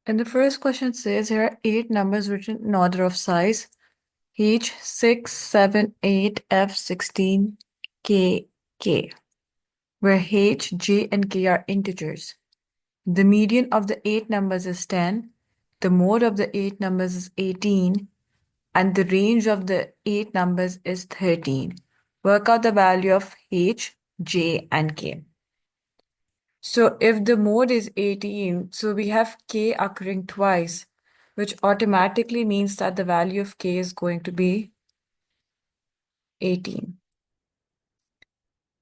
And the first question says here are 8 numbers written in order of size. H 6, 7, 8, F 16, K, K, where H, J, and K are integers. The median of the 8 numbers is 10, the mode of the 8 numbers is 18, and the range of the 8 numbers is 13. Work out the value of H, J, and K. So if the mode is 18, so we have K occurring twice, which automatically means that the value of K is going to be 18.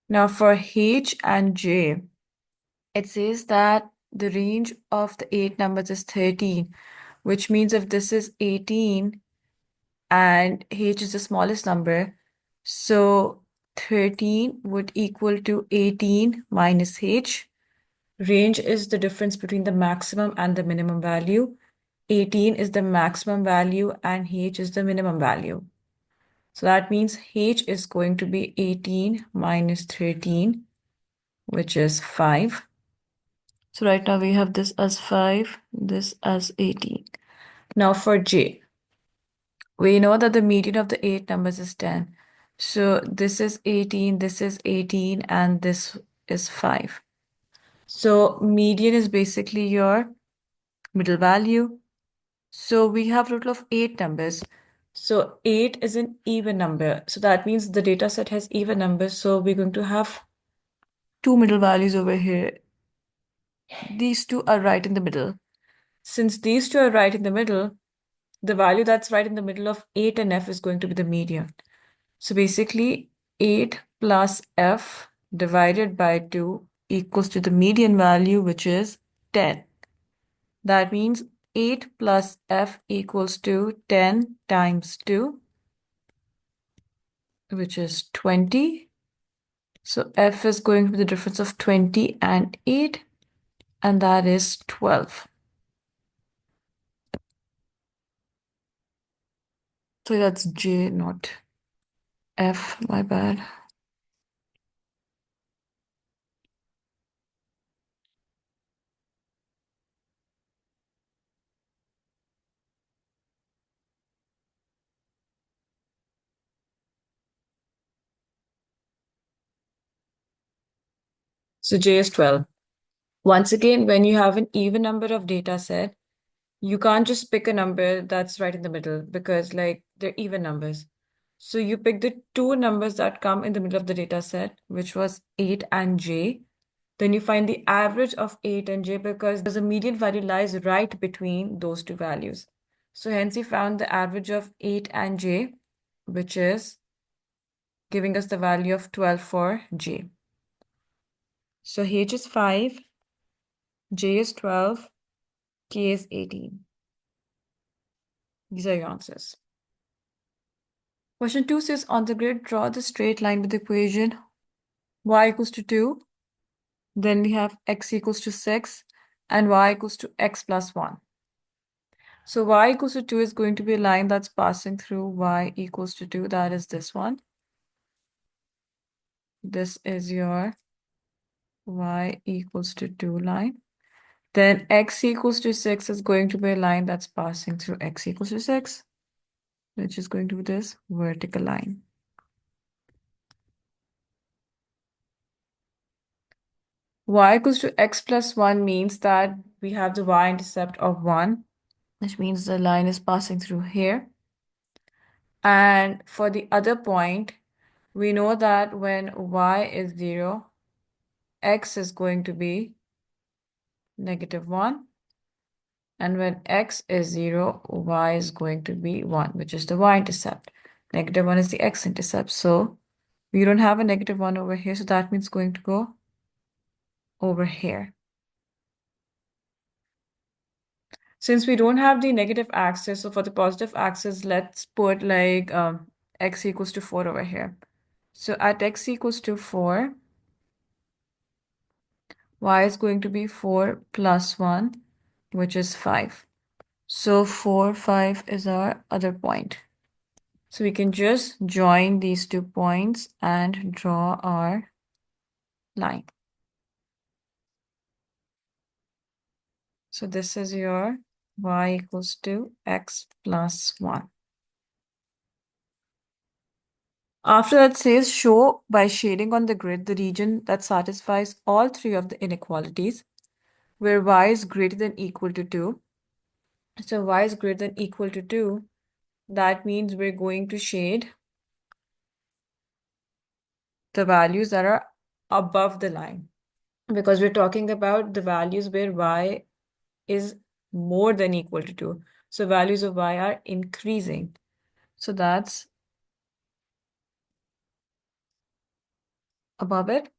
Now for H and J, it says that the range of the 8 numbers is 13, which means if this is 18 and H is the smallest number, so 13 would equal to 18 minus H. Range is the difference between the maximum and the minimum value. 18 is the maximum value and H is the minimum value. So that means H is going to be 18 minus 13, which is 5. So right now we have this as 5, this as 18. Now for J, we know that the median of the 8 numbers is 10. So this is 18, and this is 5. So median is basically your middle value. So we have total of 8 numbers. So 8 is an even number. So that means the data set has even numbers. So we're going to have 2 middle values over here. These 2 are right in the middle. Since these 2 are right in the middle, the value that's right in the middle of 8 and F is going to be the median. So basically 8 plus F divided by 2 equals to the median value, which is 10. That means 8 plus F equals to 10 times 2, which is 20. So F is going to be the difference of 20 and 8, and that is 12. So that's J, not F, my bad. So J is 12. Once again, when you have an even number of data set, you can't just pick a number that's right in the middle because they're even numbers. So you pick the 2 numbers that come in the middle of the data set, which was 8 and J. Then you find the average of 8 and J because the median value lies right between those 2 values. So hence you found the average of 8 and J, which is giving us the value of 12 for J. So H is 5, J is 12, K is 18. These are your answers. Question 2 says, on the grid, draw the straight line with the equation y equals to 2. Then we have x equals to 6 and y equals to x plus 1. So y equals to 2 is going to be a line that's passing through y equals to 2. That is this one. This is your y equals to 2 line. Then x equals to 6 is going to be a line that's passing through x equals to 6, which is going to be this vertical line. Y equals to x plus 1 means that we have the y-intercept of 1, which means the line is passing through here. And for the other point, we know that when y is 0, x is going to be -1. And when x is 0, y is going to be 1, which is the y-intercept. -1 is the x-intercept. So we don't have a -1 over here, so that means going to go over here. Since we don't have the negative axis, so for the positive axis, let's put x equals to 4 over here. So at x equals to 4, y is going to be 4 plus 1, which is 5. So 4, 5 is our other point. So we can just join these 2 points and draw our line. So this is your y equals to x plus 1. After that says show by shading on the grid the region that satisfies all three of the inequalities where y is greater than equal to 2. So y is greater than equal to 2. That means we're going to shade the values that are above the line, because we're talking about the values where y is more than equal to 2. So values of y are increasing. So that's above it.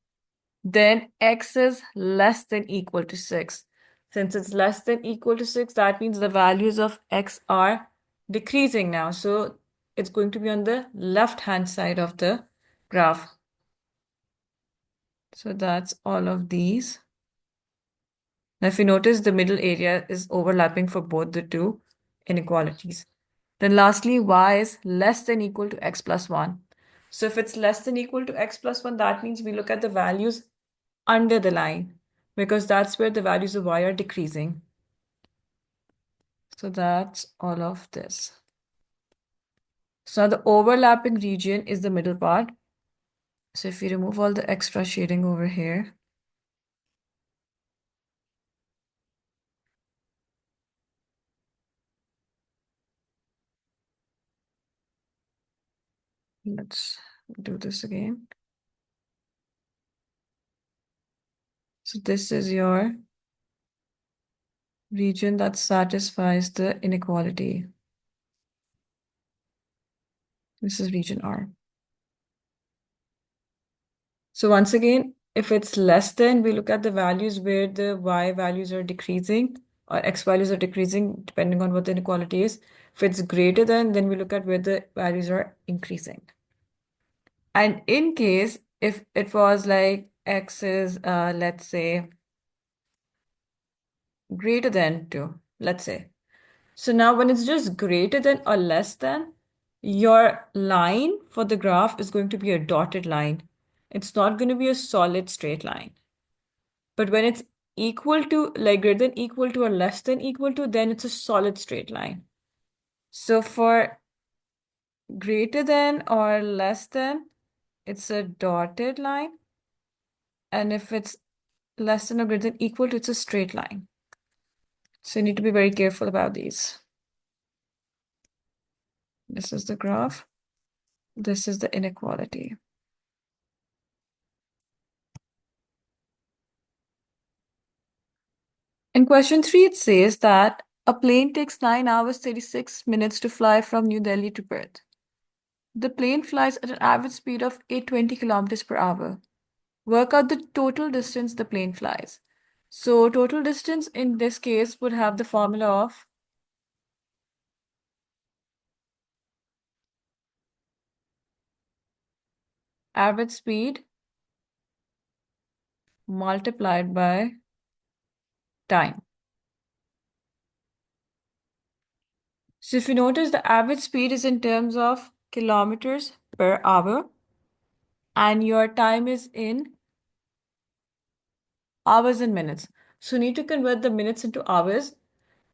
Then x is less than equal to 6. Since it's less than equal to 6, that means the values of x are decreasing now. So it's going to be on the left-hand side of the graph. So that's all of these. Now, if you notice, the middle area is overlapping for both the two inequalities. Then lastly, y is less than equal to x plus 1. So if it's less than equal to x plus 1, that means we look at the values under the line, because that's where the values of y are decreasing. So that's all of this. So now the overlapping region is the middle part. So if we remove all the extra shading over here, let's do this again. So this is your region that satisfies the inequality. This is region R. So once again, if it's less than, we look at the values where the y values are decreasing or x values are decreasing, depending on what the inequality is. If it's greater than, then we look at where the values are increasing. And in case if it was like x is, let's say, greater than 2, let's say. So now when it's just greater than or less than, your line for the graph is going to be a dotted line. It's not going to be a solid straight line. But when it's equal to, like greater than equal to or less than equal to, then it's a solid straight line. So for greater than or less than, it's a dotted line. And if it's less than or greater than equal to, it's a straight line. So you need to be very careful about these. This is the graph. This is the inequality. In question 3, it says that a plane takes 9 hours 36 minutes to fly from New Delhi to Perth. The plane flies at an average speed of 820 kilometers per hour. Work out the total distance the plane flies. So total distance in this case would have the formula of average speed multiplied by time. So if you notice, the average speed is in terms of kilometers per hour, and your time is in hours and minutes. So you need to convert the minutes into hours,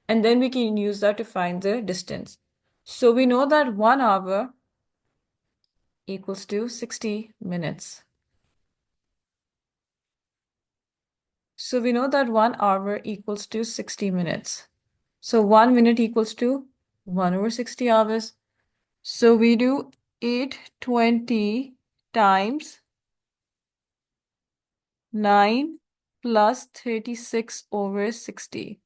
and then we can use that to find the distance. So we know that 1 hour equals to 60 minutes. So we know that 1 hour equals to 60 minutes. So 1 minute equals to 1 over 60 hours. So we do 820 times 9 plus 36 over 60.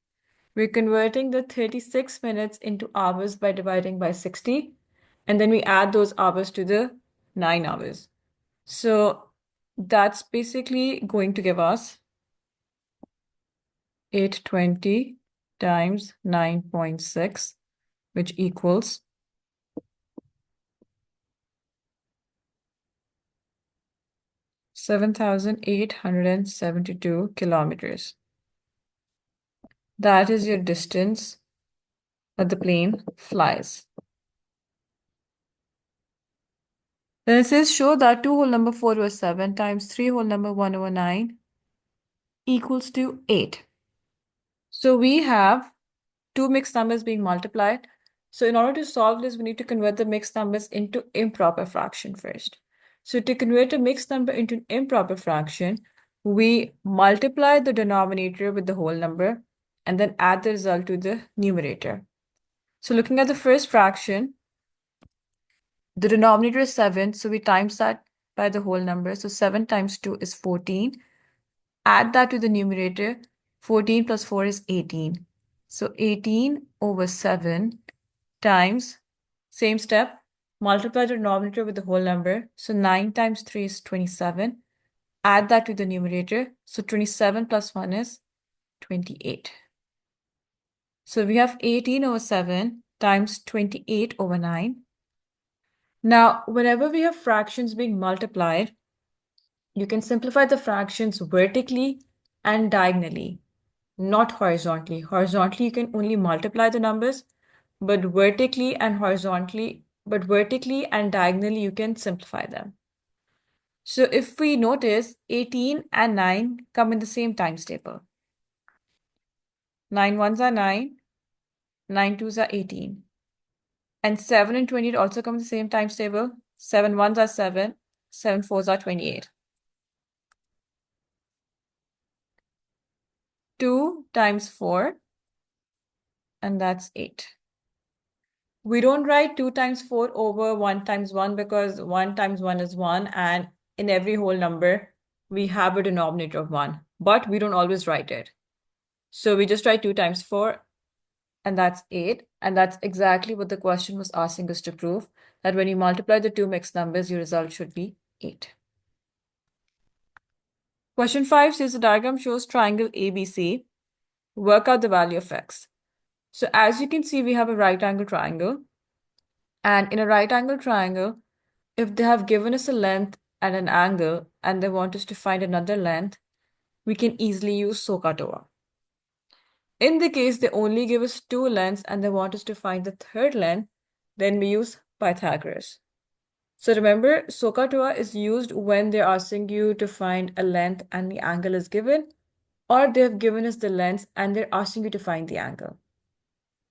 We're converting the 36 minutes into hours by dividing by 60. And then we add those hours to the 9 hours. So that's basically going to give us 820 times 9.6, which equals 7,872 kilometers. That is your distance that the plane flies. Then it says show that 2 whole number 4 over 7 times 3 whole number 1 over 9 equals to 8. So we have two mixed numbers being multiplied. So in order to solve this, we need to convert the mixed numbers into improper fraction first. So to convert a mixed number into an improper fraction, we multiply the denominator with the whole number and then add the result to the numerator. So looking at the first fraction, the denominator is 7, so we times that by the whole number. So 7 times 2 is 14. Add that to the numerator. 14 plus 4 is 18. So 18 over 7 times, same step, multiply the denominator with the whole number. So 9 times 3 is 27. Add that to the numerator. So 27 plus 1 is 28. So we have 18 over 7 times 28 over 9. Now, whenever we have fractions being multiplied, you can simplify the fractions vertically and diagonally, not horizontally. Horizontally, you can only multiply the numbers, but vertically and diagonally, you can simplify them. So if we notice, 18 and 9 come in the same times table. 9 ones are 9, 9 twos are 18. And 7 and 28 also come in the same times table. 7 ones are 7, 7 fours are 28. 2 times 4, and that's 8. We don't write 2 times 4 over 1 times 1 because 1 times 1 is 1, and in every whole number, we have a denominator of 1, but we don't always write it. So we just write 2 times 4, and that's 8, and that's exactly what the question was asking us to prove, that when you multiply the two mixed numbers, your result should be 8. Question 5 says the diagram shows triangle ABC. Work out the value of x. So as you can see, we have a right angle triangle. And in a right angle triangle, if they have given us a length and an angle and they want us to find another length, we can easily use SOHCAHTOA. In the case they only give us two lengths and they want us to find the third length, then we use Pythagoras. So remember, SOHCAHTOA is used when they're asking you to find a length and the angle is given, or they've given us the length and they're asking you to find the angle.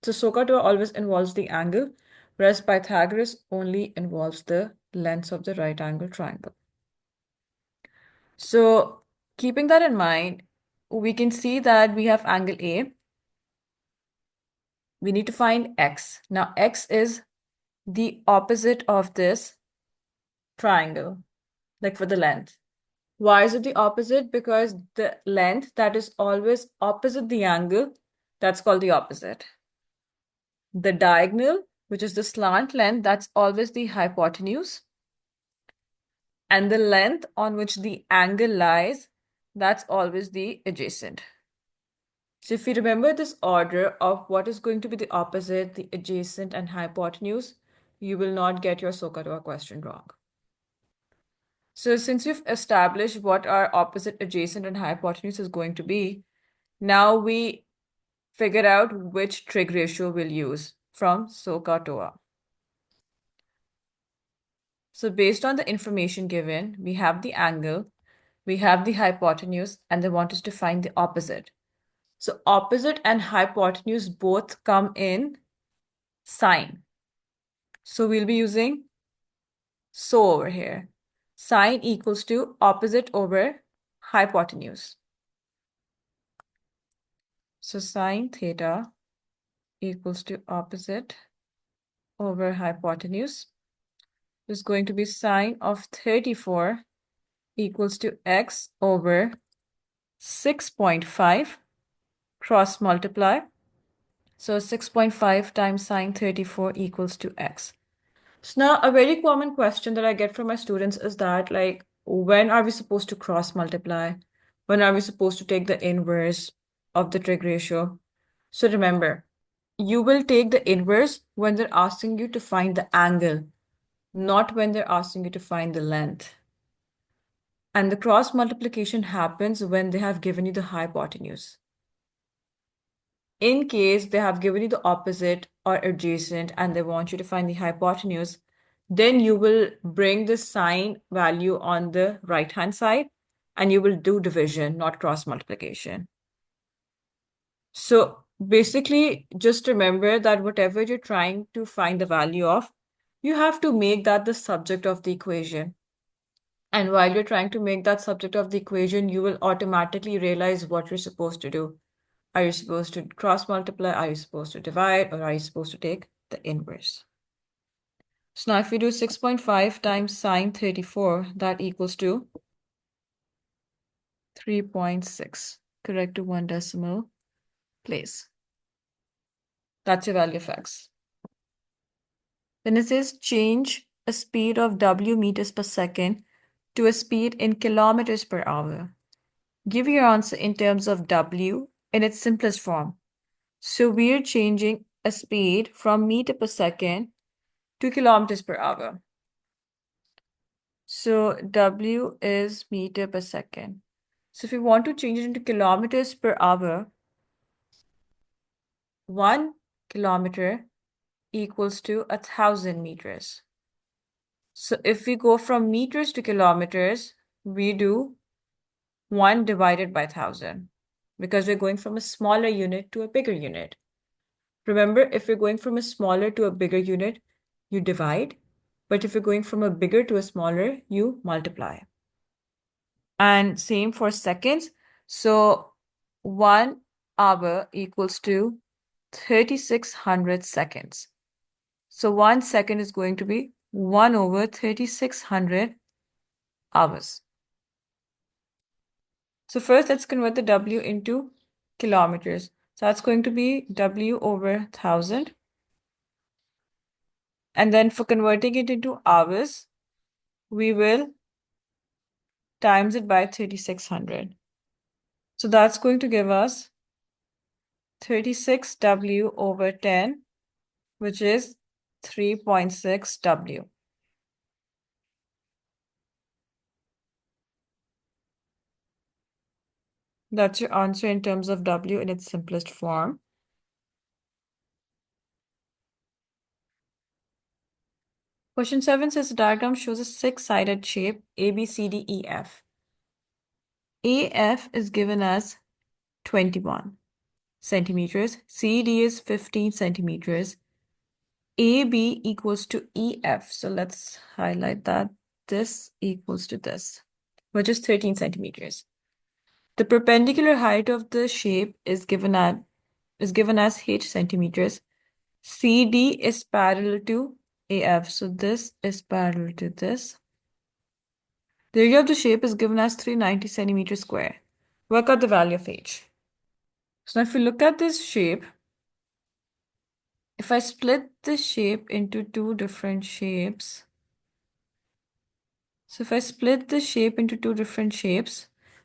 So SOHCAHTOA always involves the angle, whereas Pythagoras only involves the lengths of the right angle triangle. So keeping that in mind, we can see that we have angle A. We need to find x. Now x is the opposite of this triangle, like for the length. Why is it the opposite? Because the length that is always opposite the angle, that's called the opposite. The diagonal, which is the slant length, that's always the hypotenuse. And the length on which the angle lies, that's always the adjacent. So if you remember this order of what is going to be the opposite, the adjacent, and hypotenuse, you will not get your SOHCAHTOA question wrong. So since we've established what our opposite, adjacent, and hypotenuse is going to be, now we figure out which trig ratio we'll use from SOHCAHTOA. So based on the information given, we have the angle, we have the hypotenuse, and they want us to find the opposite. So opposite and hypotenuse both come in sine. So we'll be using SO over here. Sine equals to opposite over hypotenuse. So sine theta equals to opposite over hypotenuse is going to be sine of 34 equals to x over 6.5 cross multiply. So 6.5 times sine 34 equals to x. So now a very common question that I get from my students is that, like, when are we supposed to cross multiply? When are we supposed to take the inverse of the trig ratio? So remember, you will take the inverse when they're asking you to find the angle, not when they're asking you to find the length. And the cross multiplication happens when they have given you the hypotenuse. In case they have given you the opposite or adjacent and they want you to find the hypotenuse, then you will bring the sine value on the right-hand side and you will do division, not cross multiplication. So Basically, just remember that whatever you're trying to find the value of, you have to make that the subject of the equation. And while you're trying to make that subject of the equation, you will automatically realize what you're supposed to do. Are you supposed to cross multiply? Are you supposed to divide? Or are you supposed to take the inverse? So now if we do 6.5 times sine 34, that equals to 3.6. Correct to 1 decimal place. That's your value of x. Then it says change a speed of w meters per second to a speed in kilometers per hour. Give your answer in terms of w in its simplest form. So we're changing a speed from meter per second to kilometers per hour. So w is meter per second. So if we want to change it into kilometers per hour, 1 kilometer equals to 1,000 meters. So if we go from meters to kilometers, we do 1 divided by 1,000 because we're going from a smaller unit to a bigger unit. Remember, if you're going from a smaller to a bigger unit, you divide. But if you're going from a bigger to a smaller, you multiply. And same for seconds. So 1 hour equals to 3,600 seconds. So 1 second is going to be 1 over 3,600 hours. So first, let's convert the W into kilometers. So that's going to be W over 1,000. And then for converting it into hours, we will times it by 3,600. So that's going to give us 36W over 10, which is 3.6 W. That's your answer in terms of W in its simplest form. Question 7 says the diagram shows a six-sided shape A, B, C, D, E, F. AF is given as 21 centimeters, CD is 15 centimeters, AB equals to EF. So let's highlight that. This equals to this, which is 13 centimeters. The perpendicular height of the shape is given as h centimeters. CD is parallel to AF. So this is parallel to this. The area of the shape is given as 390 centimeters square. Work out the value of h. So now if you look at this shape, if I split this shape into two different shapes,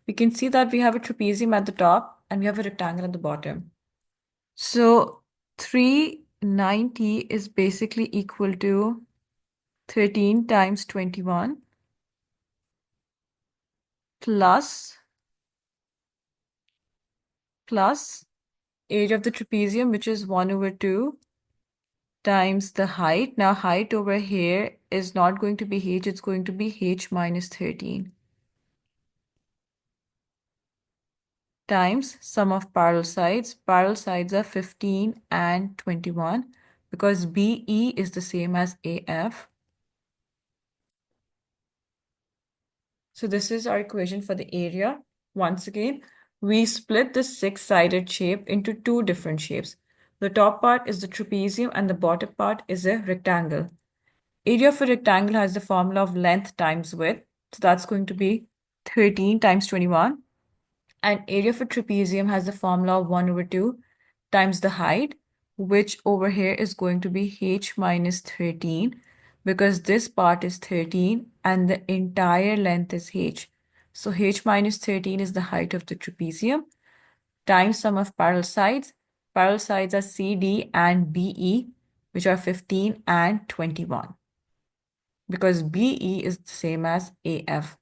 we can see that we have a trapezium at the top and we have a rectangle at the bottom. So 390 is basically equal to 13 times 21 plus area of the trapezium, which is 1 over 2 times the height. Now height over here is not going to be h, it's going to be h minus 13 times sum of parallel sides. Parallel sides are 15 and 21 because BE is the same as AF. So this is our equation for the area. Once again, we split the six-sided shape into two different shapes. The top part is the trapezium and the bottom part is a rectangle. Area of a rectangle has the formula of length times width. So that's going to be 13 times 21. And area of a trapezium has the formula of 1 over 2 times the height, which over here is going to be h minus 13 because this part is 13 and the entire length is h. So h minus 13 is the height of the trapezium times sum of parallel sides. Parallel sides are CD and BE, which are 15 and 21 because BE is the same as AF.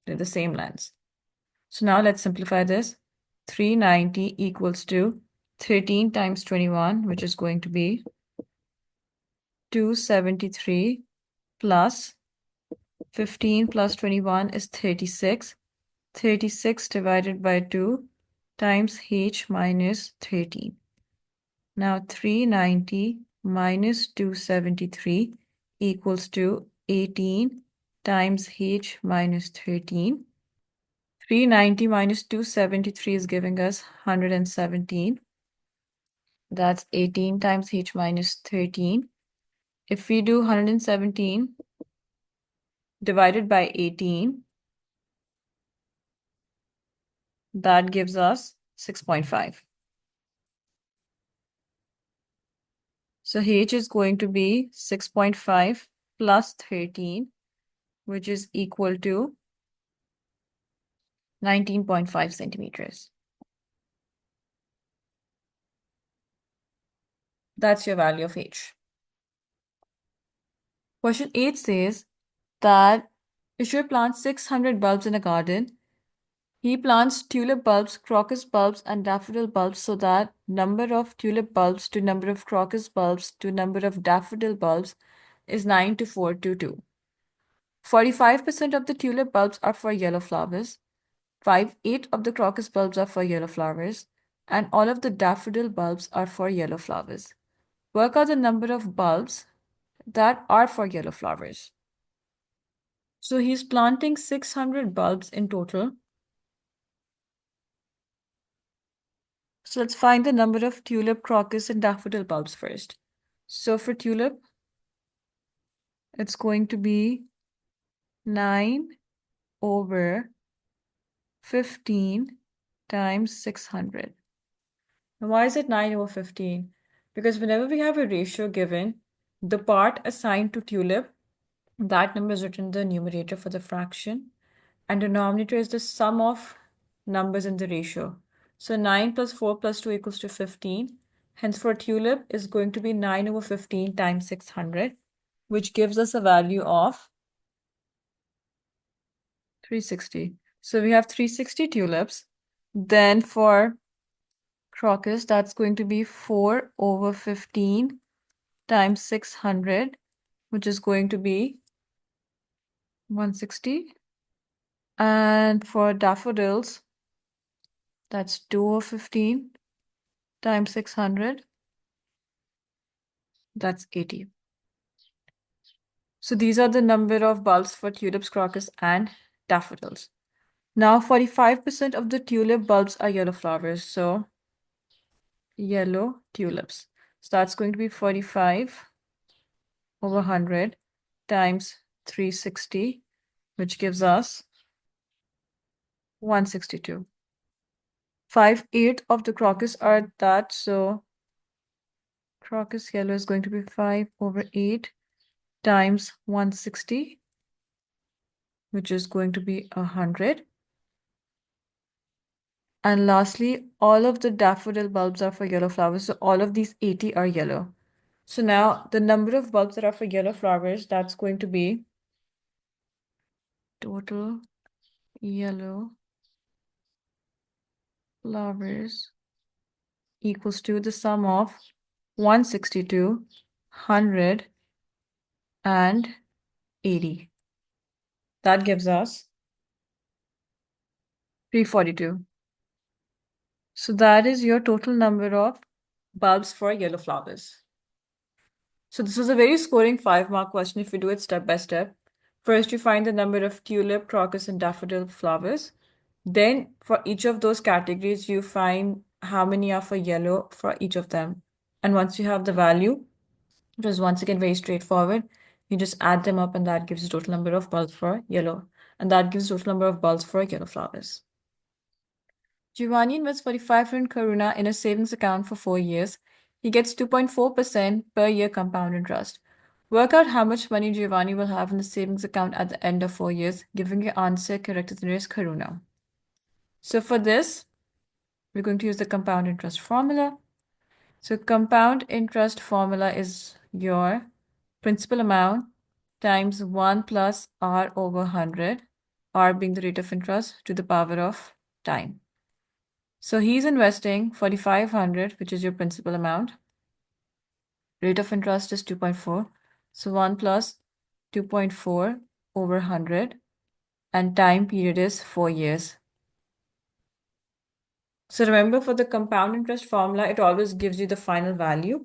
They're the same lengths. So now let's simplify this. 390 equals to 13 times 21, which is going to be 273 plus 15 plus 21 is 36. 36 divided by 2 times h minus 13. Now 390 minus 273 equals to 18 times h minus 13. 390 minus 273 is giving us 117. That's 18 times h minus 13. If we do 117 divided by 18, that gives us 6.5. So h is going to be 6.5 plus 13, which is equal to 19.5 centimeters. That's your value of h. Question 8 says that Ishwar plants 600 bulbs in a garden. He plants tulip bulbs, crocus bulbs, and daffodil bulbs so that number of tulip bulbs to number of crocus bulbs to number of daffodil bulbs is 9 to 4 to 2. 45% of the tulip bulbs are for yellow flowers, 8 of the crocus bulbs are for yellow flowers, and all of the daffodil bulbs are for yellow flowers. Work out the number of bulbs that are for yellow flowers. So he's planting 600 bulbs in total. So let's find the number of tulip, crocus, and daffodil bulbs first. So for tulip, it's going to be 9 over 15 times 600. Now, why is it 9 over 15? Because whenever we have a ratio given, the part assigned to tulip, that number is written in the numerator for the fraction, and denominator is the sum of numbers in the ratio. So 9 plus 4 plus 2 equals to 15. Hence for tulip is going to be 9 over 15 times 600, which gives us a value of 360. So we have 360 tulips. Then for crocus, that's going to be 4 over 15 times 600, which is going to be 160. And for daffodils, that's 2 over 15 times 600. That's 80. So these are the number of bulbs for tulips, crocus, and daffodils. Now 45% of the tulip bulbs are yellow flowers. So yellow tulips. So that's going to be 45 over 100 times 360, which gives us 162. 5/8 of the crocus are that. So crocus yellow is going to be 5 over 8 times 160, which is going to be 100. And lastly, all of the daffodil bulbs are for yellow flowers. So all of these 80 are yellow. So now the number of bulbs that are for yellow flowers, that's going to be total yellow flowers equals to the sum of 162, 100, and 80. That gives us 342. So that is your total number of bulbs for yellow flowers. So this is a very scoring 5-mark question if we do it step by step. First, you find the number of tulip, crocus, and daffodil flowers. Then, for each of those categories, you find how many are for yellow for each of them. And once you have the value, it is once again very straightforward. You just add them up, and that gives the total number of bulbs for yellow. And that gives the total number of bulbs for yellow flowers. Giovanni invests 45 in Karuna in a savings account for 4 years. He gets 2.4% per year compound interest. Work out how much money Giovanni will have in the savings account at the end of 4 years, giving your answer correct to the nearest Karuna. So for this, we're going to use the compound interest formula. So compound interest formula is your principal amount times 1 plus r over 100, r being the rate of interest to the power of time. So he's investing 4,500, which is your principal amount. Rate of interest is 2.4. So 1 plus 2.4 over 100. And time period is 4 years. So remember, for the compound interest formula, it always gives you the final value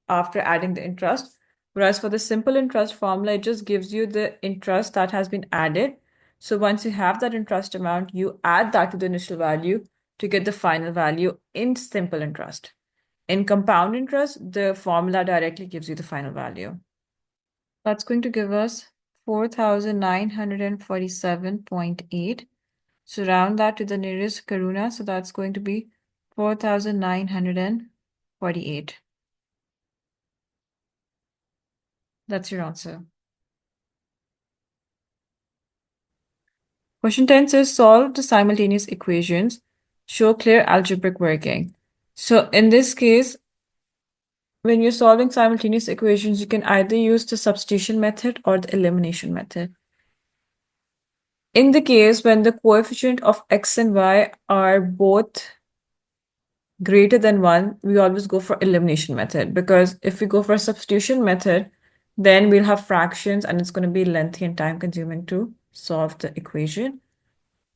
after adding the interest. Whereas for the simple interest formula, it just gives you the interest that has been added. So once you have that interest amount, you add that to the initial value to get the final value in simple interest. In compound interest, the formula directly gives you the final value. That's going to give us 4,947.8. So round that to the nearest Karuna. So that's going to be 4,948. That's your answer. Question 10 says solve the simultaneous equations. Show clear algebraic working. So in this case, when you're solving simultaneous equations, you can either use the substitution method or the elimination method. In the case when the coefficient of x and y are both greater than 1, we always go for elimination method, because if we go for substitution method, then we'll have fractions and it's going to be lengthy and time consuming to solve the equation.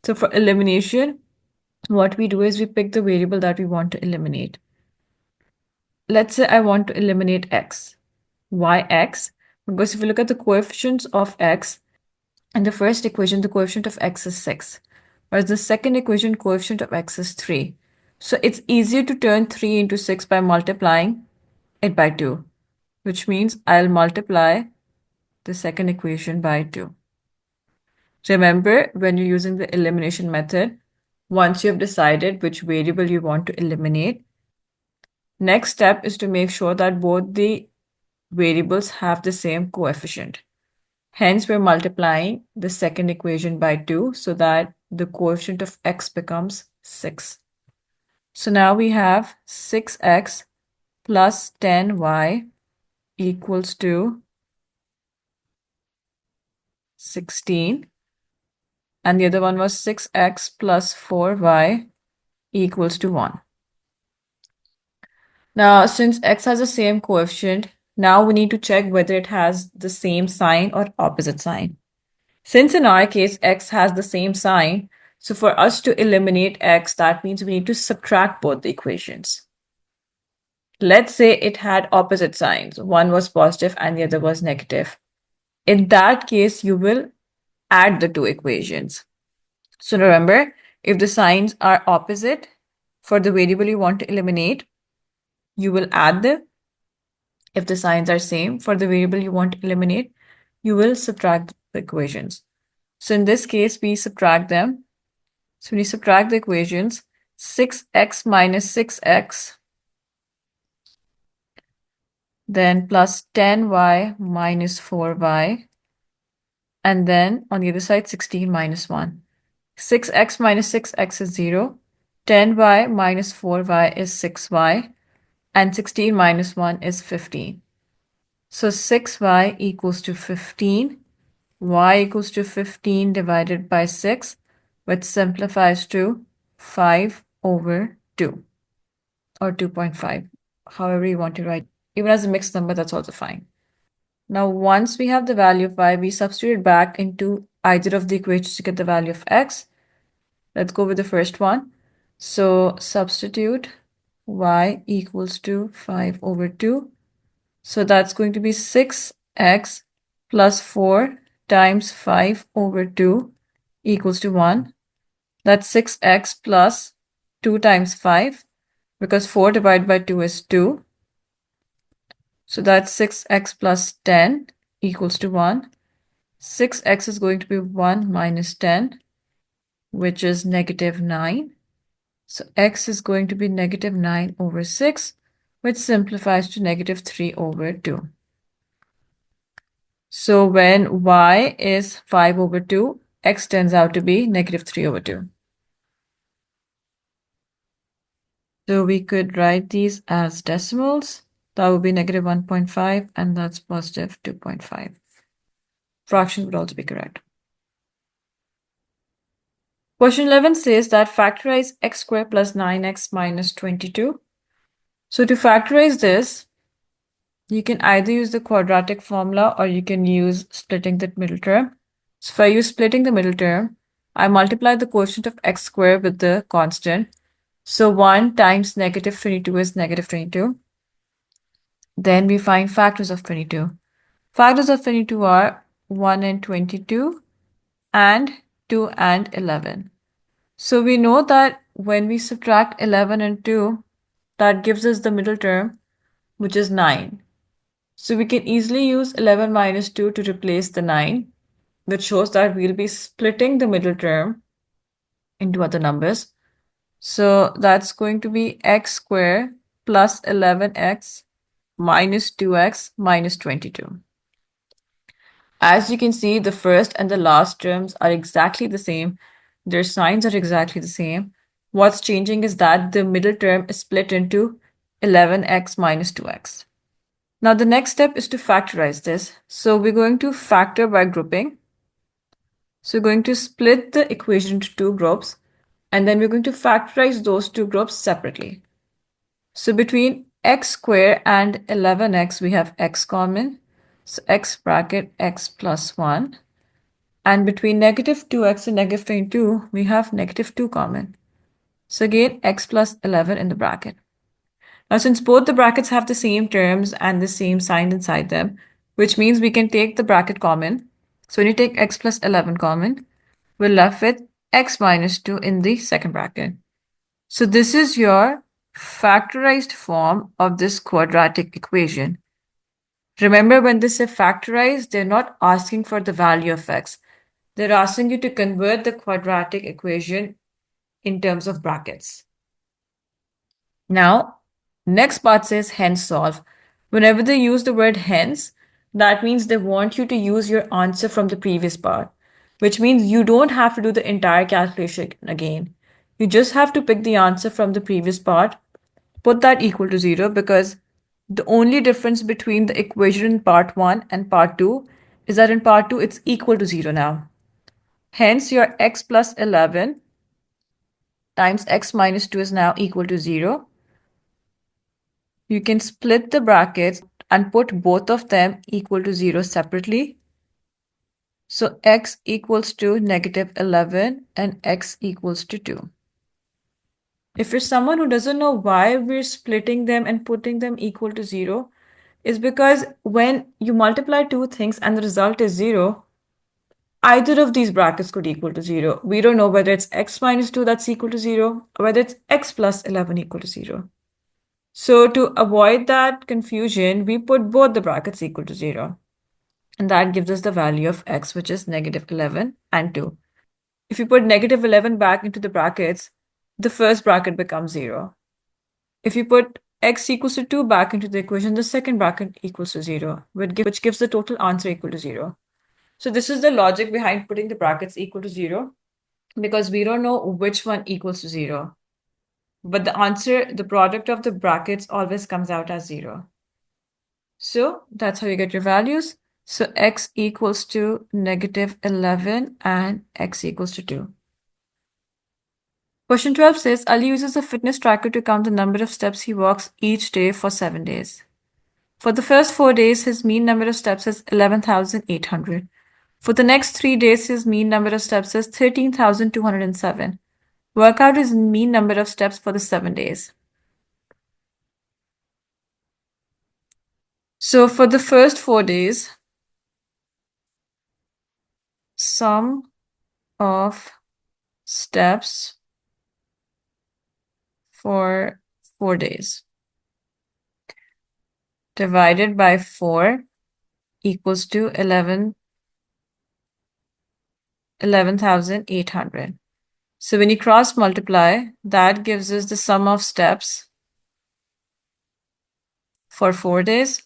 So for elimination, what we do is we pick the variable that we want to eliminate. Let's say I want to eliminate x. Why x? Because if you look at the coefficients of x, in the first equation, the coefficient of x is 6, whereas the second equation, coefficient of x is 3. So it's easier to turn 3 into 6 by multiplying it by 2, which means I'll multiply the second equation by 2. Remember, when you're using the elimination method, once you have decided which variable you want to eliminate, next step is to make sure that both the variables have the same coefficient. Hence, we're multiplying the second equation by 2 so that the coefficient of x becomes 6. So now we have 6x plus 10y equals to 16. And the other one was 6x plus 4y equals to 1. Now, since x has the same coefficient, now we need to check whether it has the same sign or opposite sign. Since in our case, x has the same sign, so for us to eliminate x, that means we need to subtract both the equations. Let's say it had opposite signs. One was positive and the other was negative. In that case, you will add the two equations. So remember, if the signs are opposite for the variable you want to eliminate, you will add them. If the signs are same for the variable you want to eliminate, you will subtract the equations. So in this case, we subtract them. So when you subtract the equations, 6x minus 6x, then plus 10y minus 4y, and then on the other side, 16 minus 1. 6x minus 6x is 0, 10y minus 4y is 6y, and 16 minus 1 is 15. So 6y equals to 15, y equals to 15 divided by 6, which simplifies to 5 over 2, or 2.5, however you want to write. Even as a mixed number, that's also fine. Now, once we have the value of y, we substitute back into either of the equations to get the value of x. Let's go with the first one. So substitute y equals to 5 over 2. So that's going to be 6x plus 4 times 5 over 2 equals to 1. That's 6x plus 2 times 5, because 4 divided by 2 is 2. So that's 6x plus 10 equals to 1. 6x is going to be 1 minus 10, which is negative 9. So x is going to be negative 9 over 6, which simplifies to negative 3 over 2. So when y is 5 over 2, x turns out to be negative 3 over 2. So we could write these as decimals. That would be negative 1.5, and that's positive 2.5. Fractions would also be correct. Question 11 says that factorize x squared plus 9x minus 22. So to factorize this, you can either use the quadratic formula or you can use splitting the middle term. So if I use splitting the middle term, I multiply the quotient of x squared with the constant. So 1 times negative 22 is negative 22. Then we find factors of 22. Factors of 22 are 1 and 22 and 2 and 11. So we know that when we subtract 11 and 2, that gives us the middle term, which is 9. So we can easily use 11 minus 2 to replace the 9, which shows that we'll be splitting the middle term into other numbers. So that's going to be x squared plus 11x minus 2x minus 22. As you can see, the first and the last terms are exactly the same. Their signs are exactly the same. What's changing is that the middle term is split into 11x minus 2x. Now the next step is to factorize this. So we're going to factor by grouping. So we're going to split the equation into two groups, and then we're going to factorize those two groups separately. So between x squared and 11x, we have x common. So x bracket x plus 1. And between negative 2x and negative 22, we have negative 2 common. So again, x plus 11 in the bracket. Now, since both the brackets have the same terms and the same sign inside them, which means we can take the bracket common. So when you take x plus 11 common, we're left with x minus 2 in the second bracket. So this is your factorized form of this quadratic equation. Remember, when they say factorize, they're not asking for the value of x. They're asking you to convert the quadratic equation in terms of brackets. Now, next part says hence solve. Whenever they use the word hence, that means they want you to use your answer from the previous part, which means you don't have to do the entire calculation again. You just have to pick the answer from the previous part, put that equal to 0, because the only difference between the equation in part 1 and part 2 is that in part 2 it's equal to 0 now. Hence, your x plus 11 times x minus 2 is now equal to 0. You can split the brackets and put both of them equal to 0 separately. So x equals to negative 11 and x equals to 2. If you're someone who doesn't know why we're splitting them and putting them equal to 0, is because when you multiply two things and the result is 0, either of these brackets could equal to 0. We don't know whether it's x minus 2 that's equal to 0 or whether it's x plus 11 equal to 0. So to avoid that confusion, we put both the brackets equal to 0. And that gives us the value of x, which is negative 11 and 2. If you put negative 11 back into the brackets, the first bracket becomes 0. If you put x equals to 2 back into the equation, the second bracket equals to 0, which gives the total answer equal to 0. So this is the logic behind putting the brackets equal to 0, because we don't know which one equals to 0. But the answer, the product of the brackets always comes out as 0. So that's how you get your values. So x equals to negative 11 and x equals to 2. Question 12 says, Ali uses a fitness tracker to count the number of steps he walks each day for 7 days. For the first 4 days, his mean number of steps is 11,800. For the next 3 days, his mean number of steps is 13,207. Work out his mean number of steps for the 7 days. So for the first 4 days, sum of steps for 4 days divided by 4 equals to 11,800. So when you cross multiply, that gives us the sum of steps for 4 days.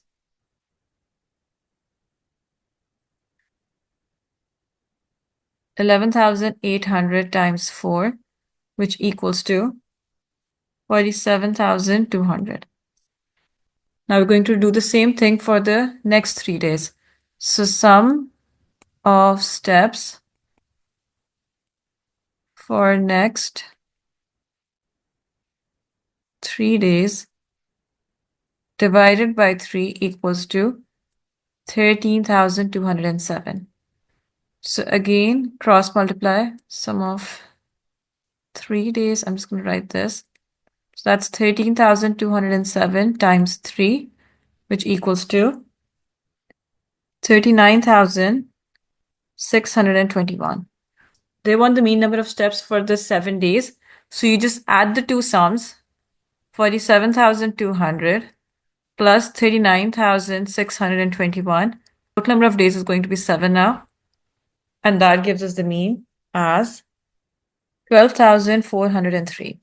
$11,800 times 4, which equals to 47,200. Now we're going to do the same thing for the next 3 days. So sum of steps for next 3 days divided by 3 equals to 13,207. So again, cross multiply sum of 3 days. I'm just going to write this. So that's 13,207 times 3, which equals to 39,621. They want the mean number of steps for the 7 days. So you just add the two sums, 47,200 plus 39,621. Total number of days is going to be 7 now. And that gives us the mean as 12,403.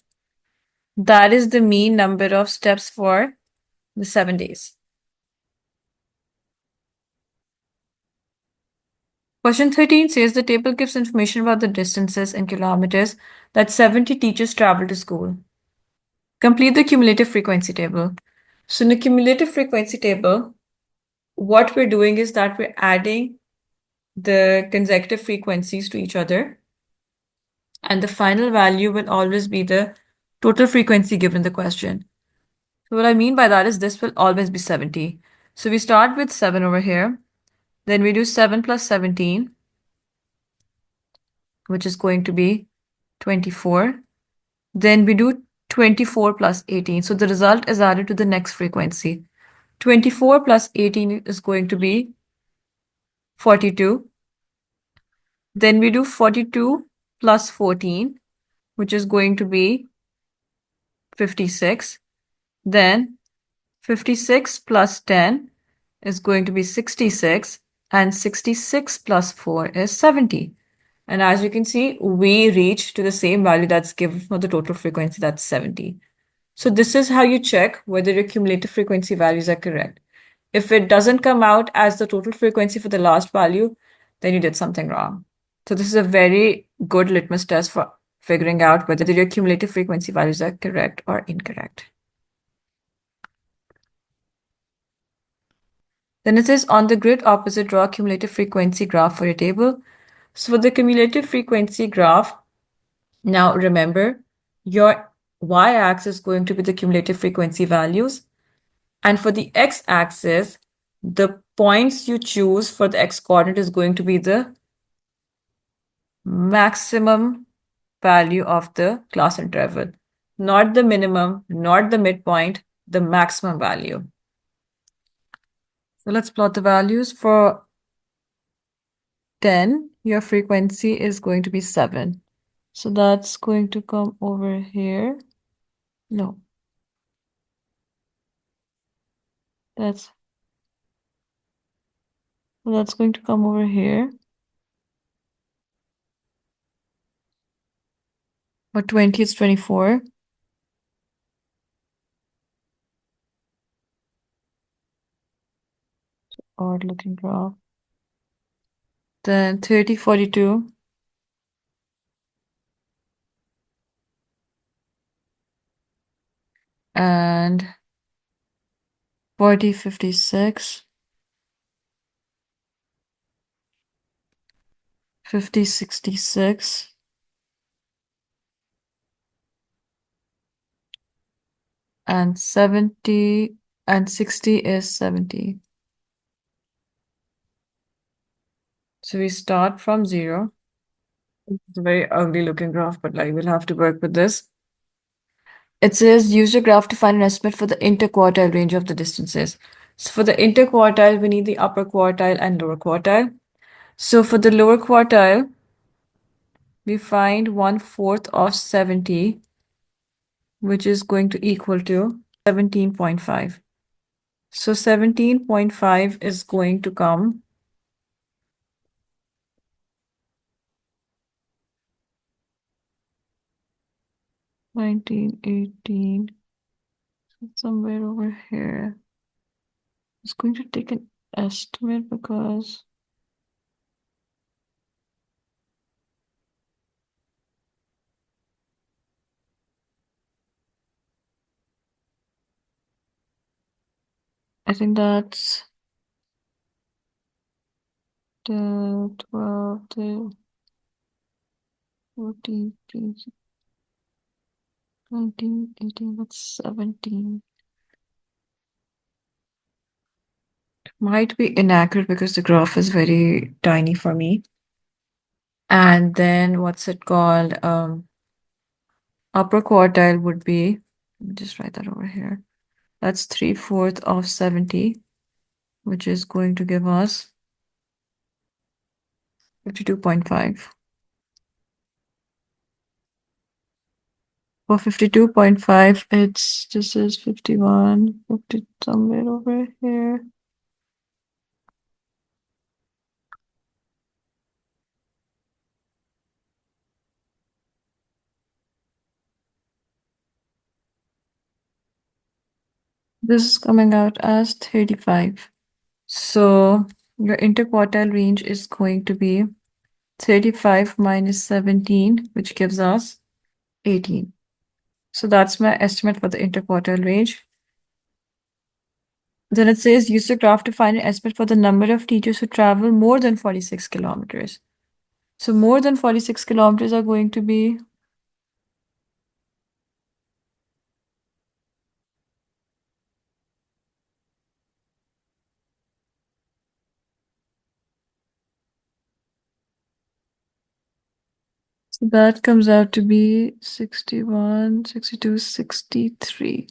That is the mean number of steps for the 7 days. Question 13 says the table gives information about the distances in kilometers that 70 teachers travel to school. Complete the cumulative frequency table. So in the cumulative frequency table, what we're doing is that we're adding the consecutive frequencies to each other. And the final value will always be the total frequency given the question. So what I mean by that is this will always be 70. So we start with 7 over here. Then we do 7 plus 17, which is going to be 24. Then we do 24 plus 18. So the result is added to the next frequency. 24 plus 18 is going to be 42. Then we do 42 plus 14, which is going to be 56. Then 56 plus 10 is going to be 66. And 66 plus 4 is 70. And as you can see, we reach to the same value that's given for the total frequency, that's 70. So this is how you check whether your cumulative frequency values are correct. If it doesn't come out as the total frequency for the last value, then you did something wrong. So this is a very good litmus test for figuring out whether your cumulative frequency values are correct or incorrect. Then it says on the grid opposite, draw a cumulative frequency graph for your table. So for the cumulative frequency graph, now remember, your y-axis is going to be the cumulative frequency values. And for the x-axis, the points you choose for the x-coordinate is going to be the maximum value of the class interval. Not the minimum, not the midpoint, the maximum value. So let's plot the values. For 10, your frequency is going to be 7. So that's going to come over here. No. That's going to come over here. For 20, it's 24. Odd looking graph. Then 30, 42. And 40, 56. 50, 66. And 70 and 60 is 70. So we start from 0. It's a very ugly looking graph, but like we'll have to work with this. It says use your graph to find an estimate for the interquartile range of the distances. So for the interquartile, we need the upper quartile and lower quartile. So for the lower quartile, we find 1/4 of 70, which is going to equal to 17.5. So 17.5 is going to come 19, 18, somewhere over here. It's going to take an estimate because I think that's the 12, the 14, 15, 19, 18, that's 17. Might be inaccurate because the graph is very tiny for me. And then what's it called? Upper quartile would be Let me just write that over here. That's 3/4 of 70, which is going to give us 52.5. For 52.5, this is 51, 50 somewhere over here. This is coming out as 35. So your interquartile range is going to be 35 minus 17, which gives us 18. So that's my estimate for the interquartile range. Then it says use the graph to find an estimate for the number of teachers who travel more than 46 kilometers. So more than 46 kilometers are going to be so that comes out to be 61, 62, 63.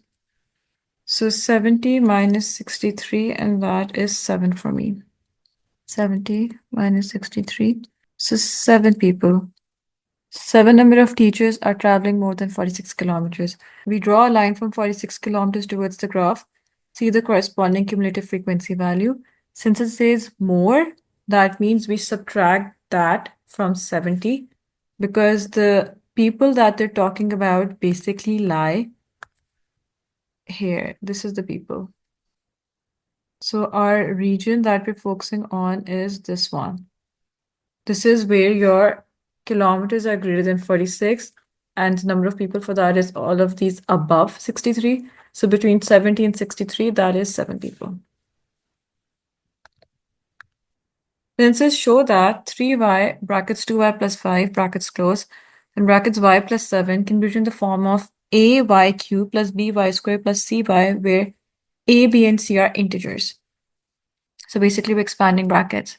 So 70 minus 63, and that is 7 for me. 70 minus 63. So 7 people. 7 number of teachers are traveling more than 46 kilometers. We draw a line from 46 kilometers towards the graph. See the corresponding cumulative frequency value. Since it says more, that means we subtract that from 70 because the people that they're talking about basically lie here. This is the people. So our region that we're focusing on is this one. This is where your kilometers are greater than 46, and the number of people for that is all of these above 63. So between 70 and 63, that is 7 people. Then it says show that 3y brackets 2y plus 5 brackets close and brackets y plus 7 can be written in the form of ay cubed plus by squared plus cy, where a, b, and c are integers. So basically we're expanding brackets.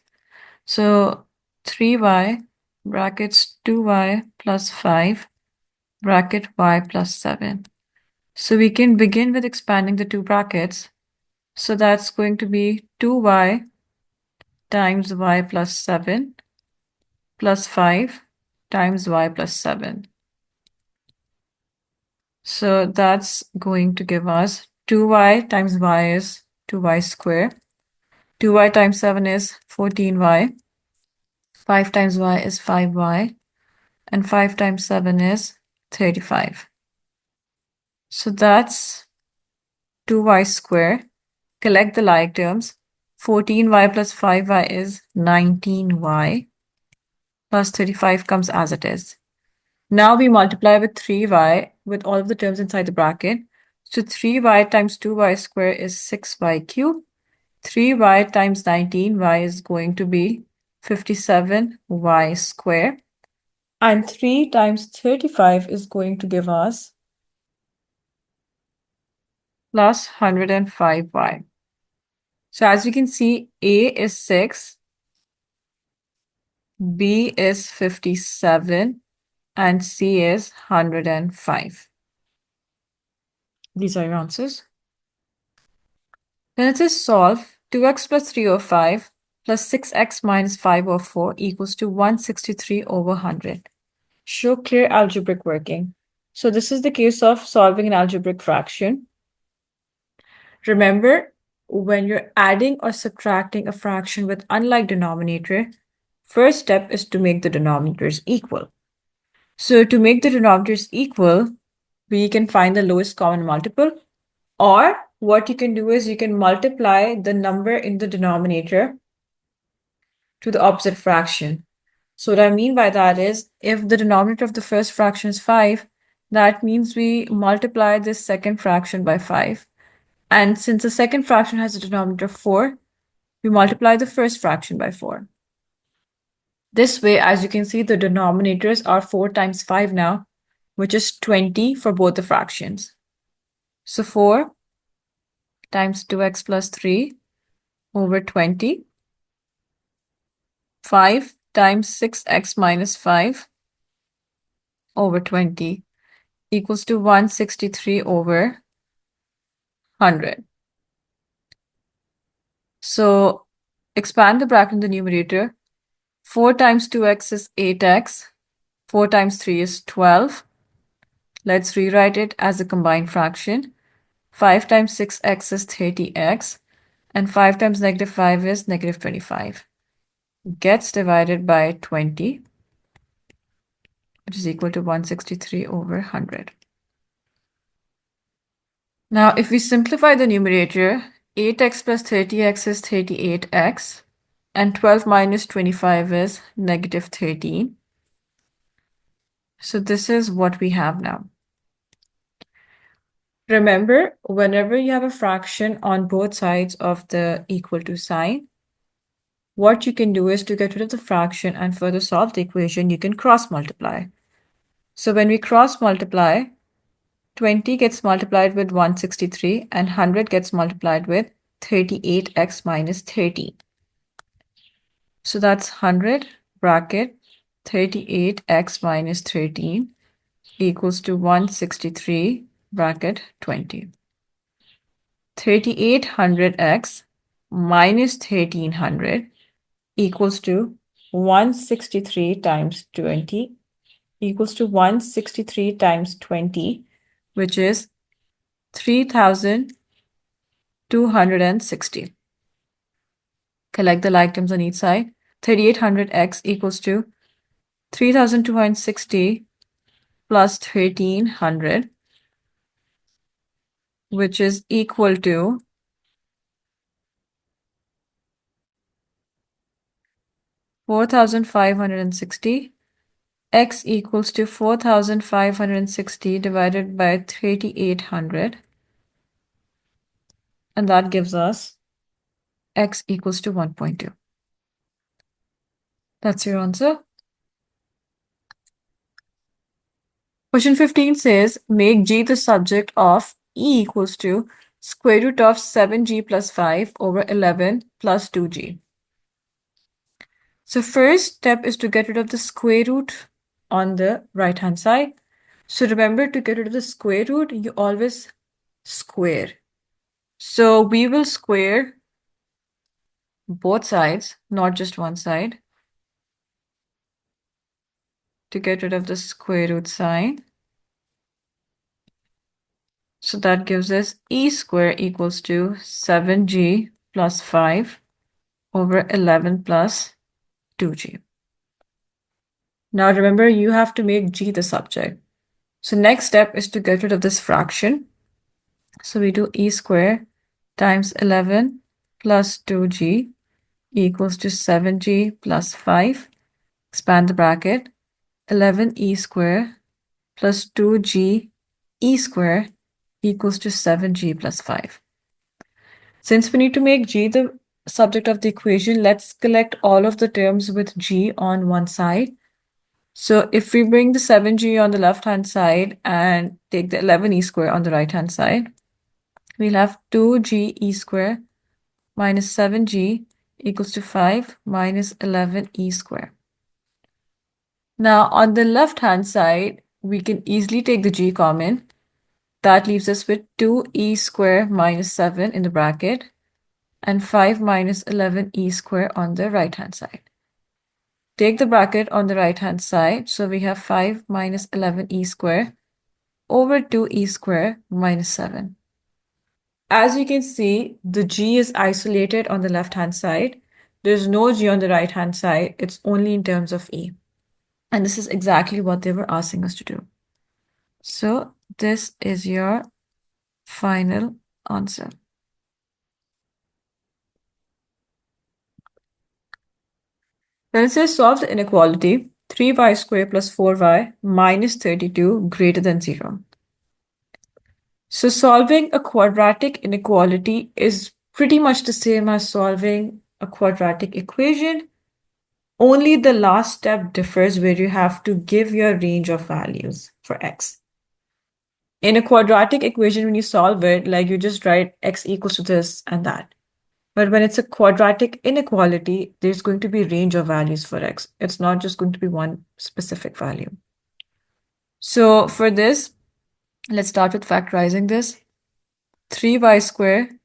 So 3y brackets 2y plus 5 bracket y plus 7. So we can begin with expanding the two brackets. So that's going to be 2y times y plus 7 plus 5 times y plus 7. So that's going to give us 2y times y is 2y squared. 2y times 7 is 14y. 5 times y is 5y. And 5 times 7 is 35. So that's 2y squared. Collect the like terms. 14y plus 5y is 19y. Plus 35 comes as it is. Now we multiply with 3y with all of the terms inside the bracket. So 3y times 2y squared is 6y cubed. 3y times 19y is going to be 57y squared. And 3 times 35 is going to give us plus 105y. So as you can see, A is 6, B is 57, and C is 105. These are your answers. Then it says solve 2x plus 3/5 plus 6x minus 5/4 equals to 163 over 100. Show clear algebraic working. So this is the case of solving an algebraic fraction. Remember, when you're adding or subtracting a fraction with unlike denominator, first step is to make the denominators equal. So to make the denominators equal, we can find the lowest common multiple, or what you can do is you can multiply the number in the denominator to the opposite fraction. So what I mean by that is if the denominator of the first fraction is 5, that means we multiply this second fraction by 5. And since the second fraction has a denominator of 4, we multiply the first fraction by 4. This way, as you can see, the denominators are 4 times 5 now, which is 20 for both the fractions. So 4 times 2x plus 3 over 20. 5 times 6x minus 5 over 20. equals to 163 over 100. So expand the bracket in the numerator. 4 times 2x is 8x. 4 times 3 is 12. Let's rewrite it as a combined fraction. 5 times 6x is 30x. And 5 times negative 5 is negative 25. Gets divided by 20, which is equal to 163 over 100. Now, if we simplify the numerator, 8x plus 30x is 38x, and 12 minus 25 is negative 13. So this is what we have now. Remember, whenever you have a fraction on both sides of the equal to sign, what you can do is to get rid of the fraction and further solve the equation, you can cross multiply. So when we cross multiply, 20 gets multiplied with 163 and 100 gets multiplied with 38x minus 30. So that's 100 bracket 38x minus 13 equals to 163 bracket 20. 3800x minus 1300 equals to 163 times 20 equals to 163 times 20, which is 3260. Collect the like terms on each side. 3800x equals to 3260 plus 1300, which is equal to 4560. X equals to 4560 divided by 3800. And that gives us x equals to 1.2. That's your answer. Question 15 says, make G the subject of E equals to square root of 7G plus 5 over 11 plus 2G. So first step is to get rid of the square root on the right-hand side. So remember, to get rid of the square root, you always square. So we will square both sides, not just one side, to get rid of the square root sign. So that gives us E square equals to 7G plus 5 over 11 plus 2G. Now remember, you have to make G the subject. So next step is to get rid of this fraction. So we do E square times 11 plus 2G equals to 7G plus 5. Expand the bracket. 11E square plus 2G E square equals to 7G plus 5. Since we need to make G the subject of the equation, let's collect all of the terms with G on one side. So if we bring the 7G on the left-hand side and take the 11E square on the right-hand side, we'll have 2GE square minus 7G equals to 5 minus 11E square. Now on the left-hand side, we can easily take the G common. That leaves us with 2E square minus 7 in the bracket and 5 minus 11E square on the right-hand side. Take the bracket on the right-hand side, so we have 5 minus 11E square over 2E square minus 7. As you can see, the G is isolated on the left-hand side. There's no G on the right-hand side. It's only in terms of E. And this is exactly what they were asking us to do. So this is your final answer. Then it says solve the inequality 3y squared plus 4y minus 32 greater than 0. So solving a quadratic inequality is pretty much the same as solving a quadratic equation. Only the last step differs, where you have to give your range of values for x. In a quadratic equation, when you solve it, like you just write x equals to this and that. But when it's a quadratic inequality, there's going to be a range of values for x. It's not just going to be one specific value. So for this, Let's start with factorizing this. 3y squared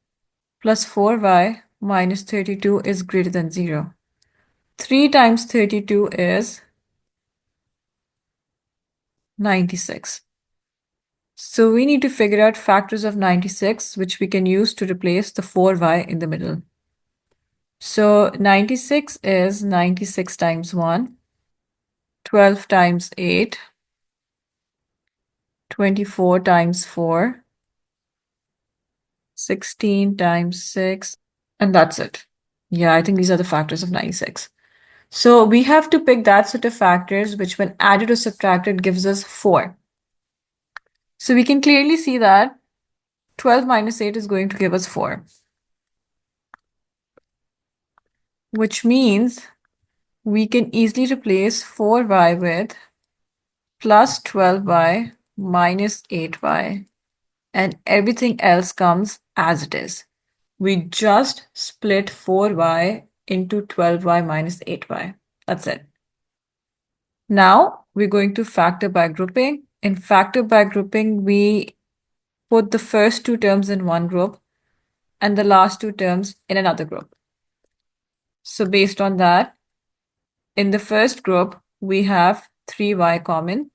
plus 4y minus 32 is greater than 0. 3 times 32 is 96. So we need to figure out factors of 96, which we can use to replace the 4y in the middle. So 96 is 96 times 1, 12 times 8, 24 times 4, 16 times 6, and that's it. Yeah, I think these are the factors of 96. So we have to pick that set of factors which when added or subtracted gives us 4. So we can clearly see that 12 minus 8 is going to give us 4, which means we can easily replace 4y with plus 12y minus 8y, and everything else comes as it is. We just split 4y into 12y minus 8y. That's it. Now we're going to factor by grouping. In factor by grouping, we put the first two terms in one group and the last two terms in another group. So based on that, in the first group, we have 3y common.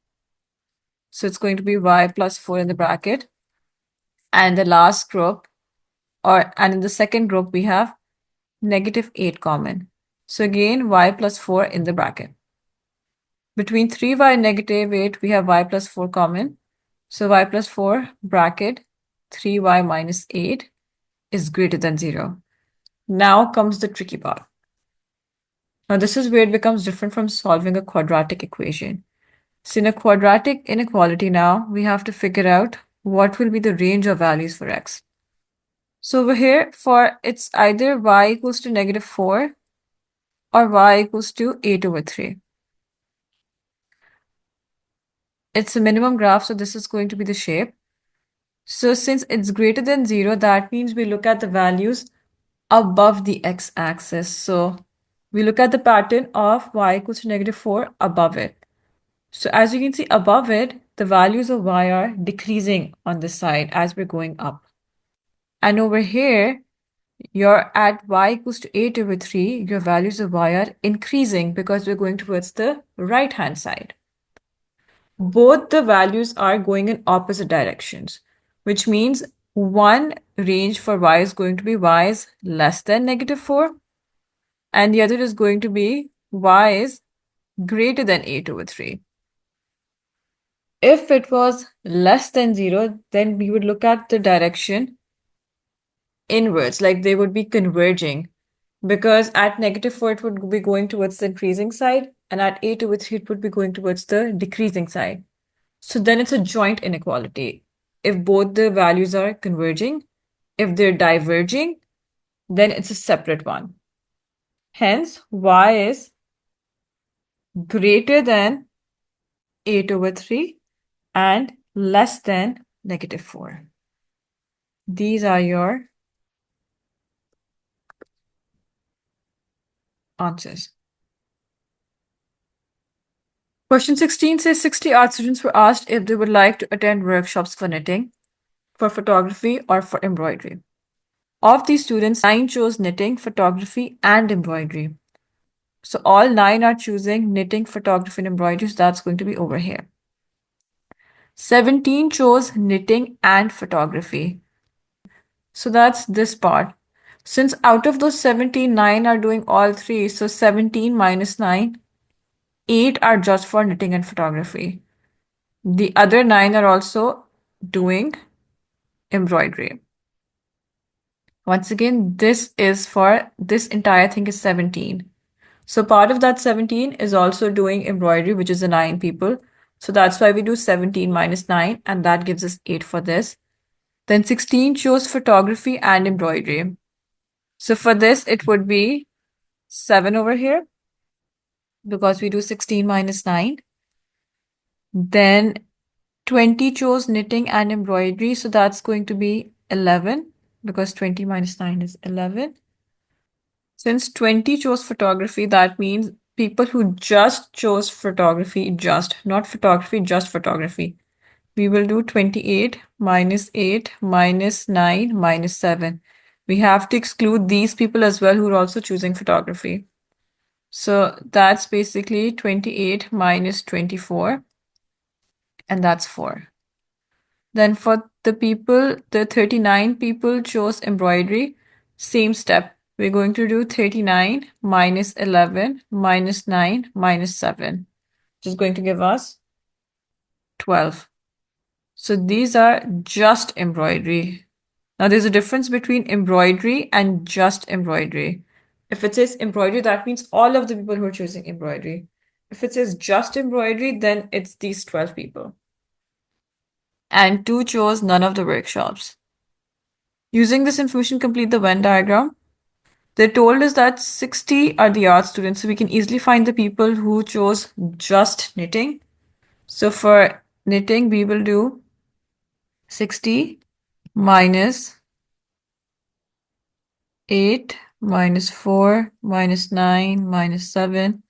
So it's going to be y plus 4 in the bracket. And the last group, and in the second group, we have negative 8 common. So again, y plus 4 in the bracket. Between 3y and negative 8, we have y plus 4 common. So y plus 4 bracket 3y minus 8 is greater than 0. Now comes the tricky part. Now this is where it becomes different from solving a quadratic equation. So in a quadratic inequality now, we have to figure out what will be the range of values for x. So over here, it's either y equals to negative 4 or y equals to 8 over 3. It's a minimum graph, so this is going to be the shape. So since it's greater than 0, that means we look at the values above the x-axis. So we look at the pattern of y equals to negative 4 above it. So as you can see above it, the values of y are decreasing on this side as we're going up. And over here, you're at y equals to 8 over 3, your values of y are increasing because we're going towards the right-hand side. Both the values are going in opposite directions, which means one range for y is going to be y is less than negative 4, and the other is going to be y is greater than 8 over 3. If it was less than 0, then we would look at the direction inwards, like they would be converging, because at negative 4, it would be going towards the increasing side, and at 8 over 3, it would be going towards the decreasing side. So then it's a joint inequality. If both the values are converging, if they're diverging, then it's a separate one. Hence, y is greater than 8 over 3 and less than negative 4. These are your answers. Question 16 says 60 art students were asked if they would like to attend workshops for knitting, for photography, or for embroidery. Of these students, 9 chose knitting, photography, and embroidery. So all 9 are choosing knitting, photography, and embroidery, so that's going to be over here. 17 chose knitting and photography. So that's this part. Since out of those 17, 9 are doing all 3, so 17 minus 9, 8 are just for knitting and photography. The other 9 are also doing embroidery. Once again, this entire thing is 17. So part of that 17 is also doing embroidery, which is the 9 people. So that's why we do 17 minus 9, and that gives us 8 for this. Then 16 chose photography and embroidery. So for this, it would be 7 over here because we do 16 minus 9. Then 20 chose knitting and embroidery. So that's going to be 11 because 20 minus 9 is 11. Since 20 chose photography, that means people who just chose photography, not photography, just photography. we will do 28 minus 8 minus 9 minus 7. We have to exclude these people as well who are also choosing photography. So that's basically 28 minus 24, and that's 4. Then for the 39 people chose embroidery, same step. We're going to do 39 minus 11 minus 9 minus 7, which is going to give us 12. So these are just embroidery. Now there's a difference between embroidery and just embroidery. If it says embroidery, that means all of the people who are choosing embroidery. If it says just embroidery, then it's these 12 people. And 2 chose none of the workshops. Using this information, complete the Venn diagram. They told us that 60 are the art students, so we can easily find the people who chose just knitting. So for knitting, we will do 60 minus 8 minus 4 minus 9 minus 7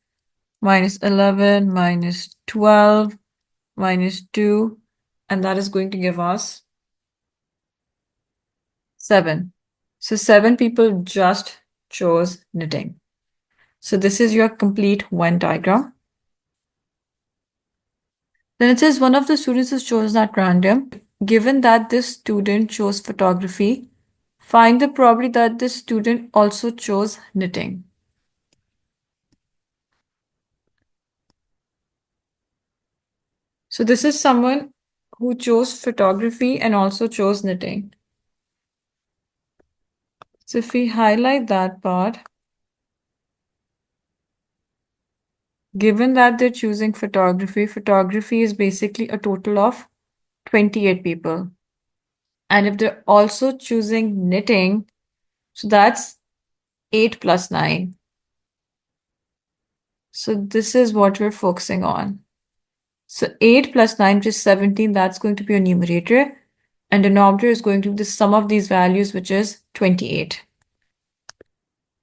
minus 11 minus 12 minus 2, and that is going to give us 7. So 7 people just chose knitting. So this is your complete Venn diagram. Then it says one of the students is chosen at random. Given that this student chose photography, find the probability that this student also chose knitting. So this is someone who chose photography and also chose knitting. So if we highlight that part, given that they're choosing photography, photography is basically a total of 28 people. And if they're also choosing knitting, so that's 8 plus 9. So this is what we're focusing on. So 8 plus 9, which is 17, that's going to be a numerator. And denominator is going to be the sum of these values, which is 28.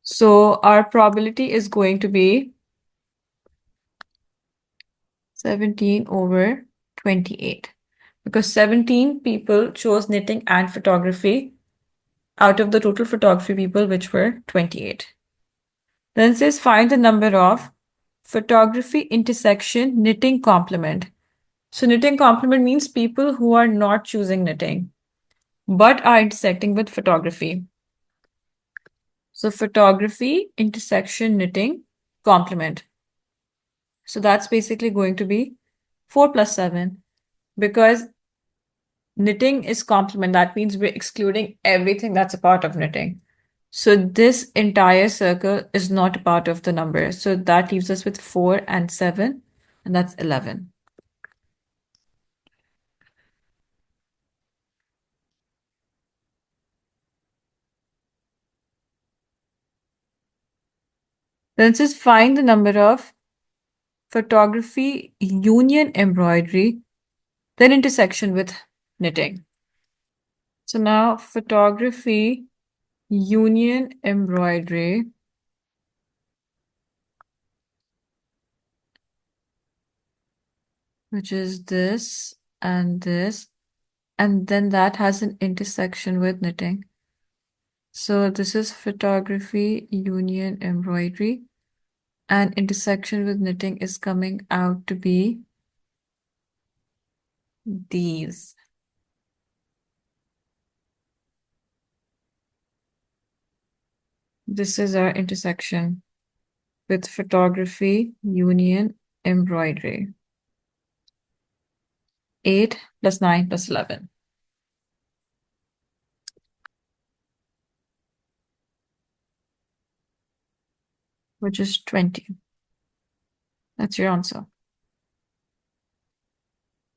So our probability is going to be 17 over 28. Because 17 people chose knitting and photography out of the total photography people, which were 28. Then it says find the number of photography intersection knitting complement. So knitting complement means people who are not choosing knitting, but are intersecting with photography. So photography intersection knitting complement. So that's basically going to be 4 plus 7, because knitting is complement. That means we're excluding everything that's a part of knitting. So this entire circle is not a part of the number. So that leaves us with 4 and 7, and that's 11. Then it says find the number of photography union embroidery, then intersection with knitting. So now photography union embroidery, which is this, and then that has an intersection with knitting. So this is photography union embroidery, and intersection with knitting is coming out to be these. This is our intersection with photography union embroidery. 8 plus 9 plus 11. Which is 20. That's your answer.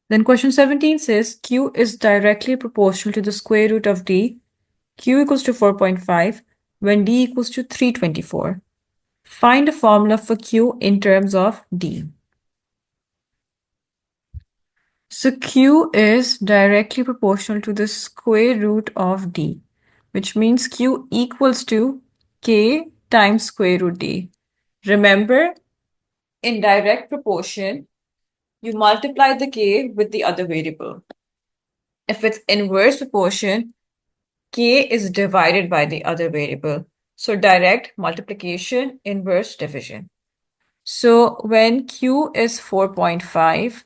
Then question 17 says Q is directly proportional to the square root of D, Q equals to 4.5, when D equals to 324. Find a formula for Q in terms of D. So Q is directly proportional to the square root of D, which means Q equals to K times square root D. Remember, in direct proportion, you multiply the K with the other variable. If it's inverse proportion, k is divided by the other variable. So direct multiplication, inverse division. So when Q is 4.5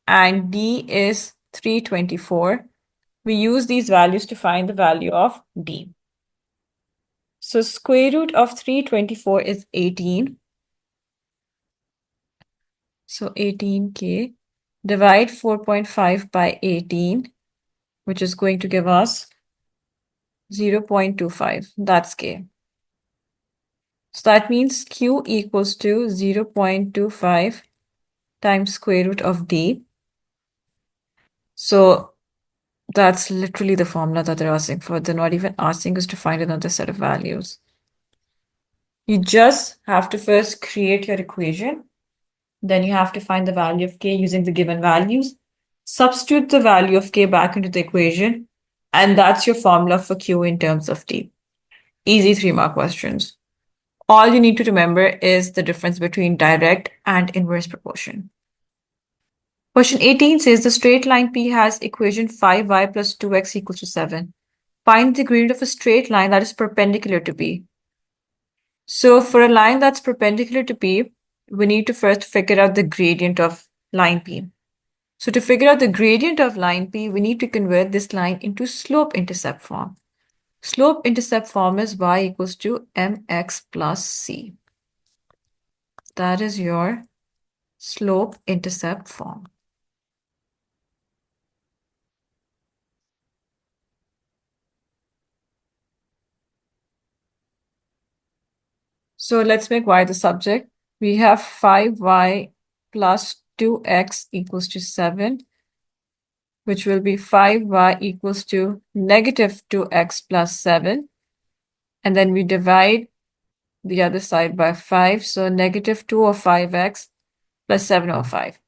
and D is 324, we use these values to find the value of D. So square root of 324 is 18. So 18k. Divide 4.5 by 18, which is going to give us 0.25. That's k. So that means Q equals to 0.25 times square root of D. So that's literally the formula that they're asking for. They're not even asking us to find another set of values. You just have to first create your equation. Then you have to find the value of k using the given values. Substitute the value of k back into the equation. And that's your formula for Q in terms of D. Easy 3-mark questions. All you need to remember is the difference between direct and inverse proportion. Question 18 says the straight line P has equation 5y plus 2x equals to 7. Find the gradient of a straight line that is perpendicular to P. So for a line that's perpendicular to P, we need to first figure out the gradient of line P. So to figure out the gradient of line P, we need to convert this line into slope-intercept form. Slope-intercept form is y equals to mx plus c. That is your slope-intercept form. So let's make y the subject. We have 5y plus 2x equals to 7, which will be 5y equals to negative 2x plus 7. And then we divide the other side by 5. So negative 2 of 5x plus 7 over 5.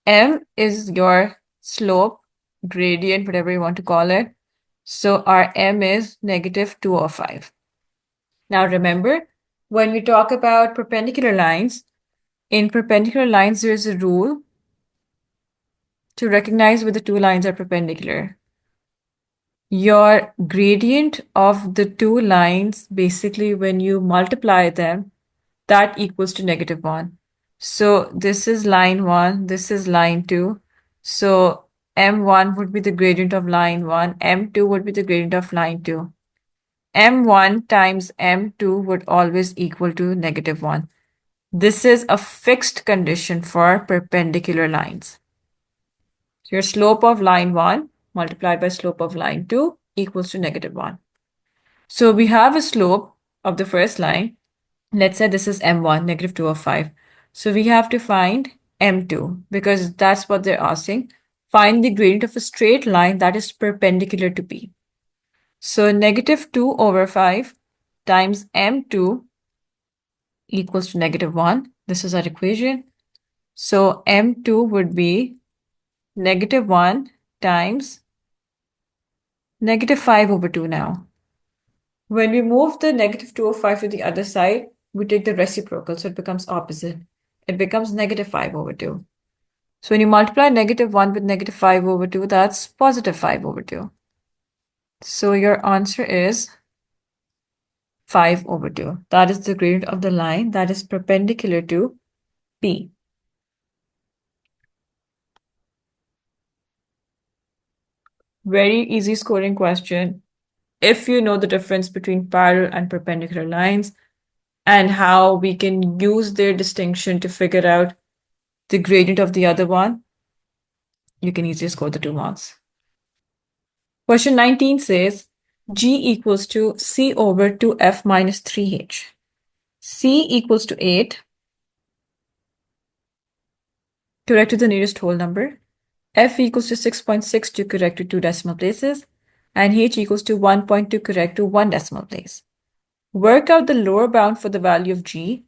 M is your slope, gradient, whatever you want to call it. So our M is negative 2 over 5. Now remember, when we talk about perpendicular lines, in perpendicular lines, there is a rule to recognize where the two lines are perpendicular. Your gradient of the two lines, basically when you multiply them, that equals to negative 1. So this is line 1, this is line 2. So M1 would be the gradient of line 1, M2 would be the gradient of line 2. M1 times M2 would always equal to negative 1. This is a fixed condition for perpendicular lines. So your slope of line 1 multiplied by slope of line 2 equals to negative 1. So we have a slope of the first line. Let's say this is M1, negative 2 of 5. So we have to find M2 because that's what they're asking. Find the gradient of a straight line that is perpendicular to P. So negative 2 over 5 times M2 equals to negative 1. This is our equation. So M2 would be negative 1 times negative 5 over 2 now. When we move the negative 2 over 5 to the other side, we take the reciprocal, so it becomes opposite. It becomes negative 5 over 2. So when you multiply negative 1 with negative 5 over 2, that's positive 5 over 2. So your answer is 5 over 2. That is the gradient of the line that is perpendicular to P. Very easy scoring question. If you know the difference between parallel and perpendicular lines and how we can use their distinction to figure out the gradient of the other one, you can easily score the 2 marks. Question 19 says G equals to C over 2F minus 3H. C equals to 8. Correct to the nearest whole number. F equals to 6.62 correct to 2 decimal places. And H equals to 1.2 correct to 1 decimal place. Work out the lower bound for the value of G.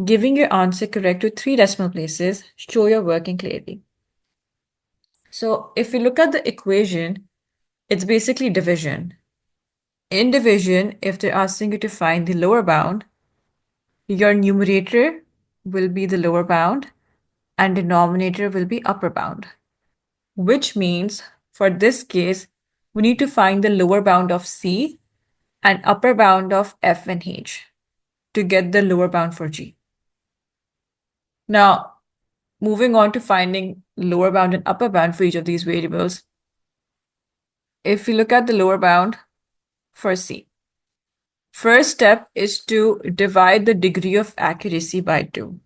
Giving your answer correct to 3 decimal places, show you're working clearly. So if you look at the equation, it's basically division. In division, if they're asking you to find the lower bound, your numerator will be the lower bound and denominator will be upper bound, which means for this case, we need to find the lower bound of C and upper bound of F and H to get the lower bound for G. Now, moving on to finding lower bound and upper bound for each of these variables. If we look at the lower bound for C, first step is to divide the degree of accuracy by 2.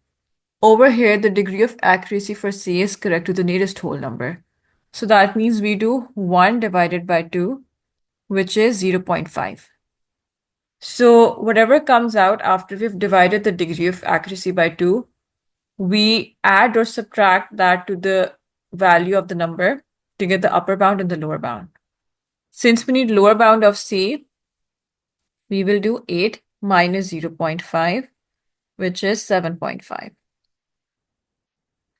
Over here, the degree of accuracy for C is correct to the nearest whole number. So that means we do 1 divided by 2, which is 0.5. So whatever comes out after we've divided the degree of accuracy by 2, we add or subtract that to the value of the number to get the upper bound and the lower bound. Since we need lower bound of C, we will do 8 minus 0.5, which is 7.5.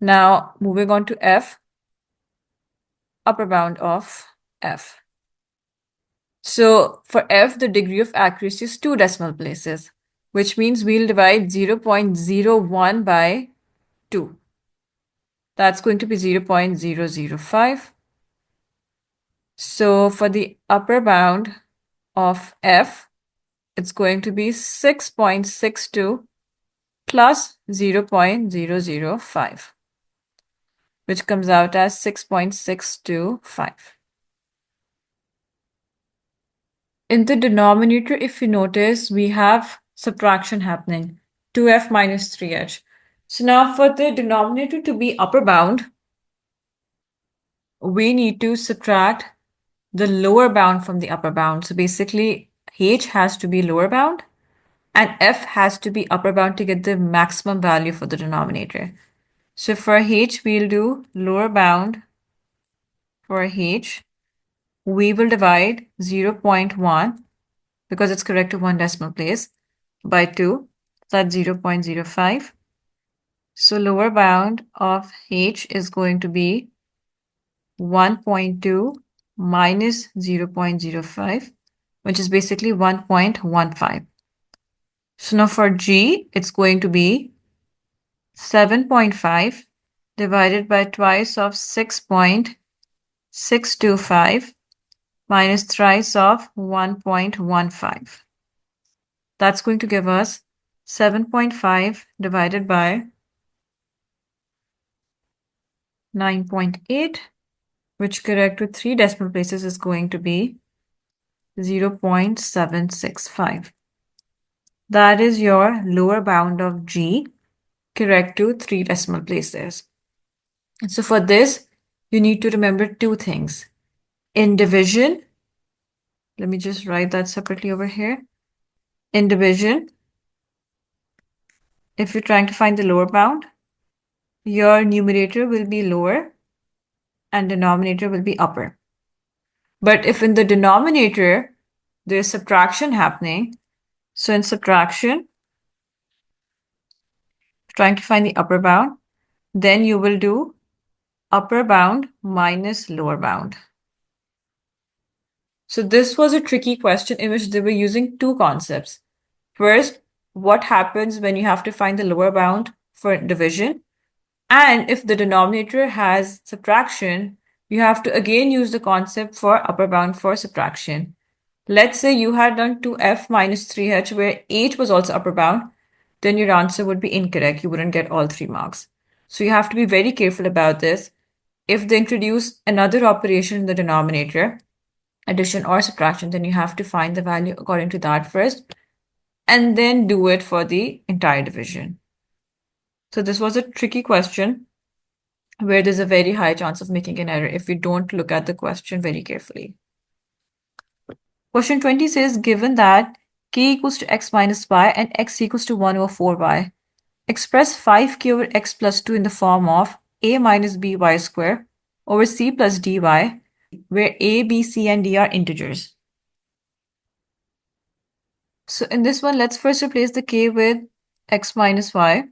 Now, moving on to F, upper bound of F. So for F, the degree of accuracy is 2 decimal places, which means we'll divide 0.01 by 2. That's going to be 0.005. So for the upper bound of F, it's going to be 6.62 plus 0.005, which comes out as 6.625. In the denominator, if you notice, we have subtraction happening, 2f minus 3h. So now for the denominator to be upper bound, we need to subtract the lower bound from the upper bound. So basically, h has to be lower bound and f has to be upper bound to get the maximum value for the denominator. So for h, we'll do lower bound for h. We will divide 0.1 because it's correct to 1 decimal place by 2. That's 0.05. So lower bound of h is going to be 1.2 minus 0.05, which is basically 1.15. So now for G, it's going to be 7.5 divided by twice of 6.625 minus thrice of 1.15. That's going to give us 7.5 divided by 9.8, which correct to 3 decimal places is going to be 0.765. That is your lower bound of G, correct to 3 decimal places. And so for this, you need to remember 2 things. In division, let me just write that separately over here. In division, if you're trying to find the lower bound, your numerator will be lower and denominator will be upper. But if in the denominator, there's subtraction happening, so in subtraction, trying to find the upper bound, then you will do upper bound minus lower bound. So this was a tricky question in which they were using 2 concepts. First, what happens when you have to find the lower bound for division? And if the denominator has subtraction, you have to again use the concept for upper bound for subtraction. Let's say you had done 2f minus 3h where h was also upper bound, then your answer would be incorrect. You wouldn't get all 3 marks. So you have to be very careful about this. If they introduce another operation in the denominator, addition or subtraction, then you have to find the value according to that first, and then do it for the entire division. So this was a tricky question where there's a very high chance of making an error if you don't look at the question very carefully. Question 20 says, given that k equals to x minus y and x equals to 1 over 4y, express 5k over x plus 2 in the form of a minus by square over c plus dy, where a, b, c, and d are integers. So in this one, let's first replace the k with x minus y.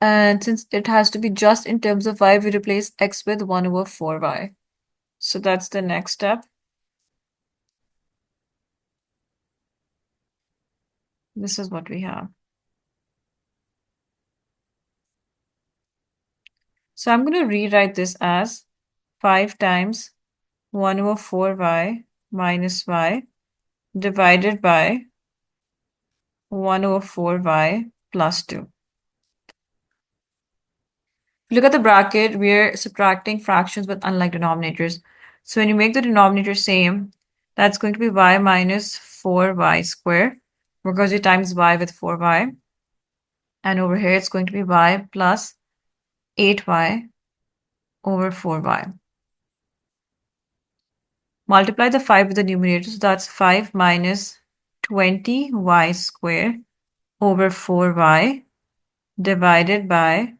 And since it has to be just in terms of y, we replace x with 1 over 4y. So that's the next step. This is what we have. So I'm going to rewrite this as 5 times 1 over 4y minus y divided by 1 over 4y plus 2. If you look at the bracket, we're subtracting fractions with unlike denominators. So when you make the denominator same, that's going to be y minus 4y squared, because you times y with 4y. And over here, it's going to be y plus 8y over 4y. Multiply the 5 with the numerator, so that's 5 minus 20y squared over 4y divided by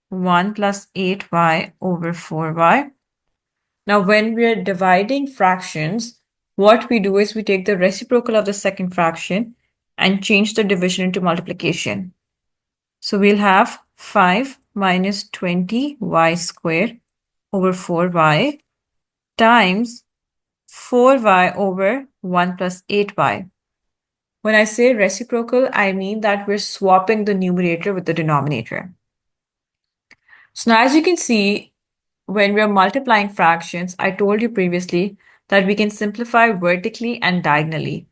1 plus 8y over 4y. Now, when we are dividing fractions, what we do is we take the reciprocal of the second fraction and change the division into multiplication. So we'll have 5 minus 20y squared over 4y times 4y over 1 plus 8y. When I say reciprocal, I mean that we're swapping the numerator with the denominator. So now, as you can see, when we're multiplying fractions, I told you previously that we can simplify vertically and diagonally.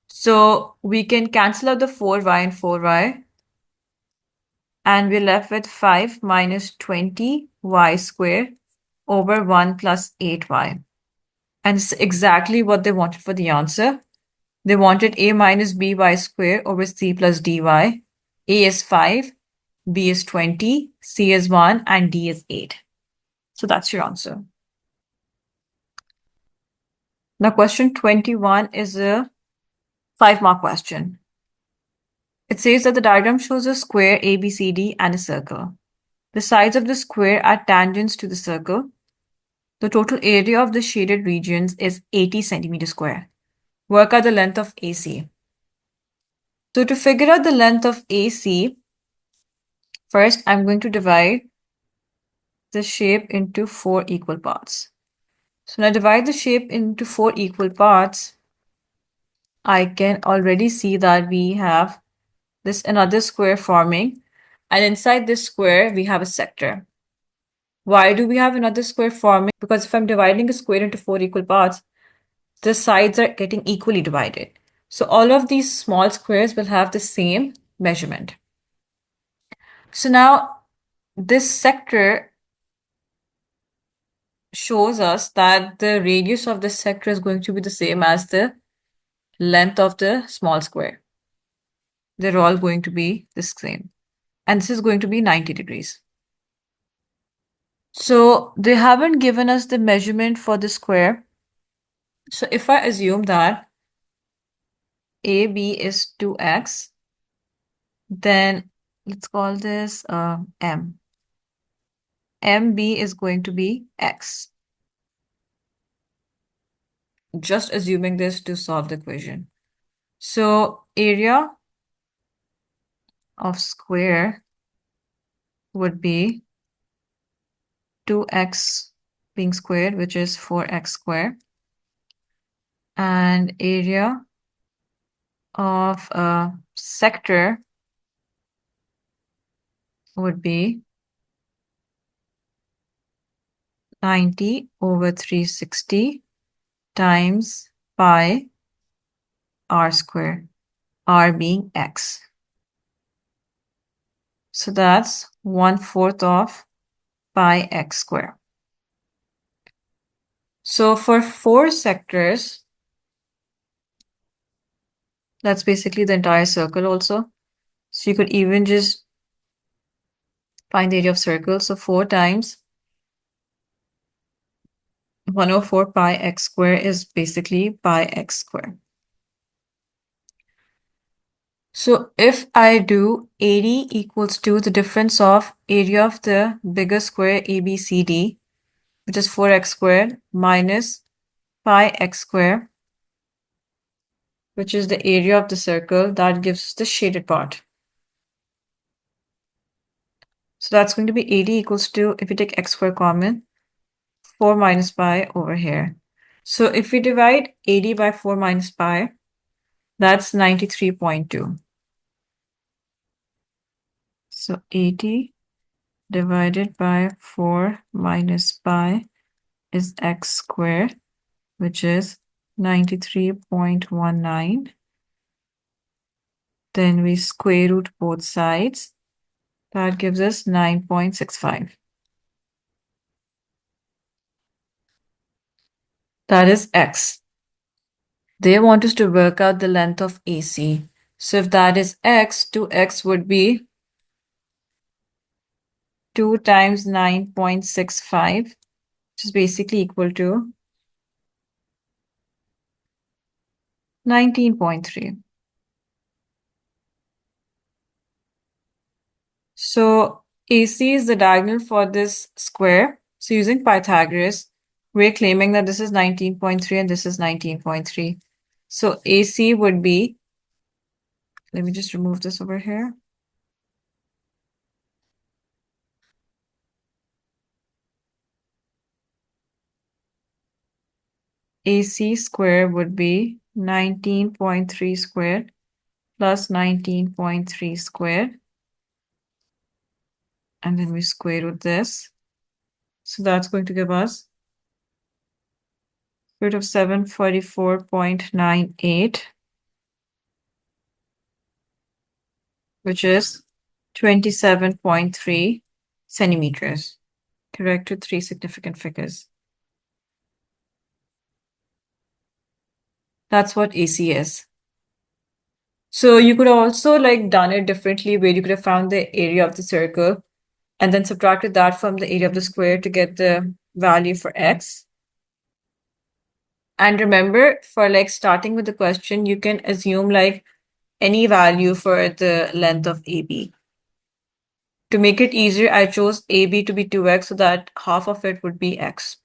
So we can cancel out the 4y and 4y, and we're left with 5 minus 20y squared over 1 plus 8y. And it's exactly what they wanted for the answer. They wanted a minus by squared over c plus dy. A is 5, b is 20, c is 1, and d is 8. So that's your answer. Now, question 21 is a 5-mark question. It says that the diagram shows a square ABCD and a circle. The sides of the square are tangents to the circle. The total area of the shaded regions is 80 centimeters square. Work out the length of AC. So to figure out the length of AC, first I'm going to divide the shape into 4 equal parts. So now divide the shape into 4 equal parts. I can already see that we have this another square forming, and inside this square we have a sector. Why do we have another square forming? Because if I'm dividing a square into 4 equal parts, the sides are getting equally divided. So all of these small squares will have the same measurement. So now this sector shows us that the radius of the sector is going to be the same as the length of the small square. They're all going to be the same. And this is going to be 90 degrees. So they haven't given us the measurement for the square. So if I assume that AB is 2x, then let's call this M. MB is going to be x. Just assuming this to solve the equation. So area of square would be 2x being squared, which is 4x squared. And area of a sector would be 90 over 360 times pi r squared, r being x. So that's 1/4 of pi x squared. So for 4 sectors, that's basically the entire circle also. So you could even just find the area of circle. So 4 times 1/4 pi x squared is basically pi x squared. So if I do AD equals to the difference of area of the bigger square ABCD, which is 4x squared minus pi x squared, which is the area of the circle, that gives us the shaded part. So that's going to be AD equals to, if we take x squared common, 4 minus pi over here. So if we divide AD by 4 minus pi, that's 93.2. So 80 divided by 4 minus pi is x squared, which is 93.19. Then we square root both sides. That gives us 9.65. That is x. They want us to work out the length of AC. So if that is x, 2x would be 2 times 9.65, which is basically equal to 19.3. So AC is the diagonal for this square. So using Pythagoras, we're claiming that this is 19.3 and this is 19.3. So AC would be, let me just remove this over here. AC squared would be 19.3 squared plus 19.3 squared. And then we square root this. So that's going to give us root of 744.98, which is 27.3 centimeters. Correct with 3 significant figures. That's what AC is. So you could also like done it differently, where you could have found the area of the circle and then subtracted that from the area of the square to get the value for x. And remember, for like starting with the question, you can assume like any value for the length of AB. To make it easier, I chose AB to be 2x so that half of it would be x.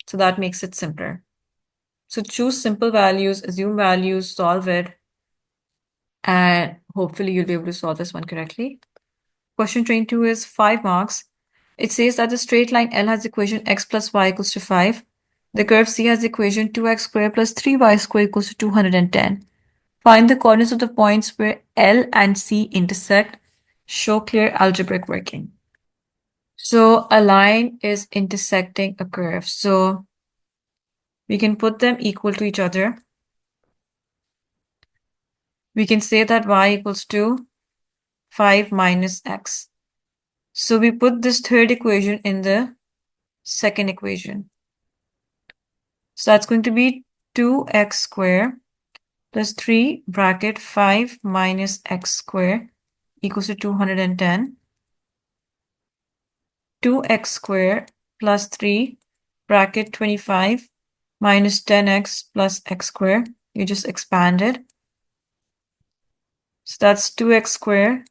So that makes it simpler. So choose simple values, assume values, solve it, and hopefully you'll be able to solve this one correctly. Question 22 is 5 marks. It says that the straight line L has equation x plus y equals to 5. The curve C has equation 2x squared plus 3y squared equals to 210. Find the coordinates of the points where L and C intersect. Show clear algebraic working. So a line is intersecting a curve. So we can put them equal to each other. We can say that y equals to 5 minus x. So we put this third equation in the second equation. So that's going to be 2x squared plus 3 bracket 5 minus x squared equals to 210. 2x squared plus 3 bracket 25 minus 10x plus x squared. You just expand it. So that's 2x squared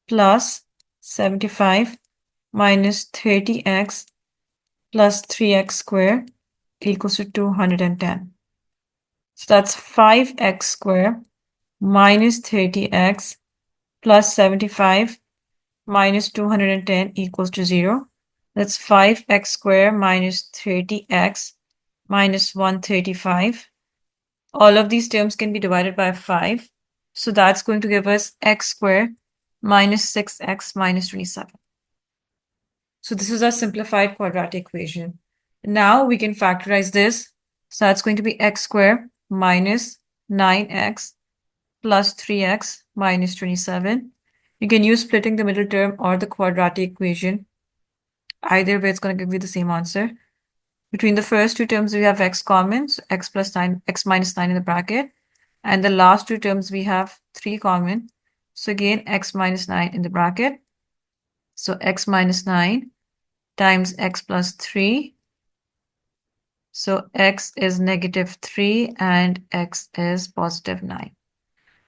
plus 75 minus 30x plus 3x squared equals to 210. So that's 5x squared minus 30x plus 75 minus 210 equals to 0. That's 5x squared minus 30x minus 135. All of these terms can be divided by 5. So that's going to give us x squared minus 6x minus 27. So this is our simplified quadratic equation. Now we can factorize this. So that's going to be x squared minus 9x plus 3x minus 27. You can use splitting the middle term or the quadratic equation. Either way, it's going to give you the same answer. Between the first two terms, we have x common, so x plus 9, x minus 9 in the bracket. And the last two terms, we have 3 common. So again, x minus 9 in the bracket. So x minus 9 times x plus 3. So x is negative 3 and x is positive 9.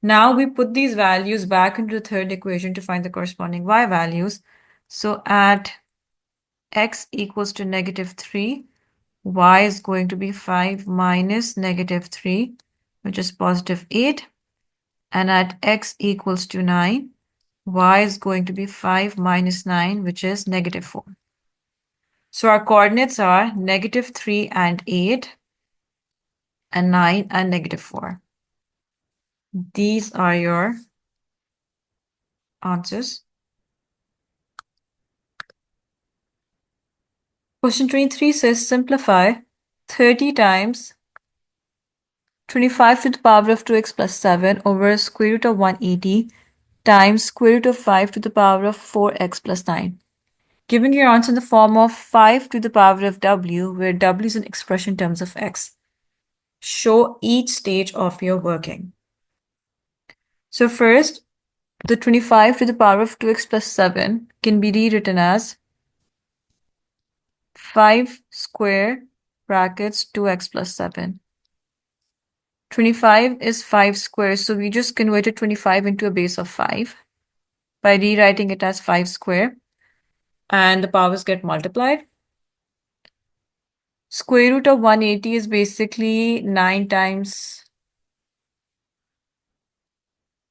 Now we put these values back into the third equation to find the corresponding y values. So at x equals to negative 3, y is going to be 5 minus negative 3, which is positive 8. And at x equals to 9, y is going to be 5 minus 9, which is negative 4. So our coordinates are negative 3 and 8, and 9 and negative 4. These are your answers. Question 23 says simplify 30 times 25 to the power of 2x plus 7 over square root of 180 times square root of 5 to the power of 4x plus 9. Giving your answer in the form of 5 to the power of w, where w is an expression in terms of x. Show each stage of your working. So first, the 25 to the power of 2x plus 7 can be rewritten as 5 square brackets 2x plus 7. 25 is 5 squares, so we just converted 25 into a base of 5 by rewriting it as 5 square, and the powers get multiplied. Square root of 180 is basically 9 times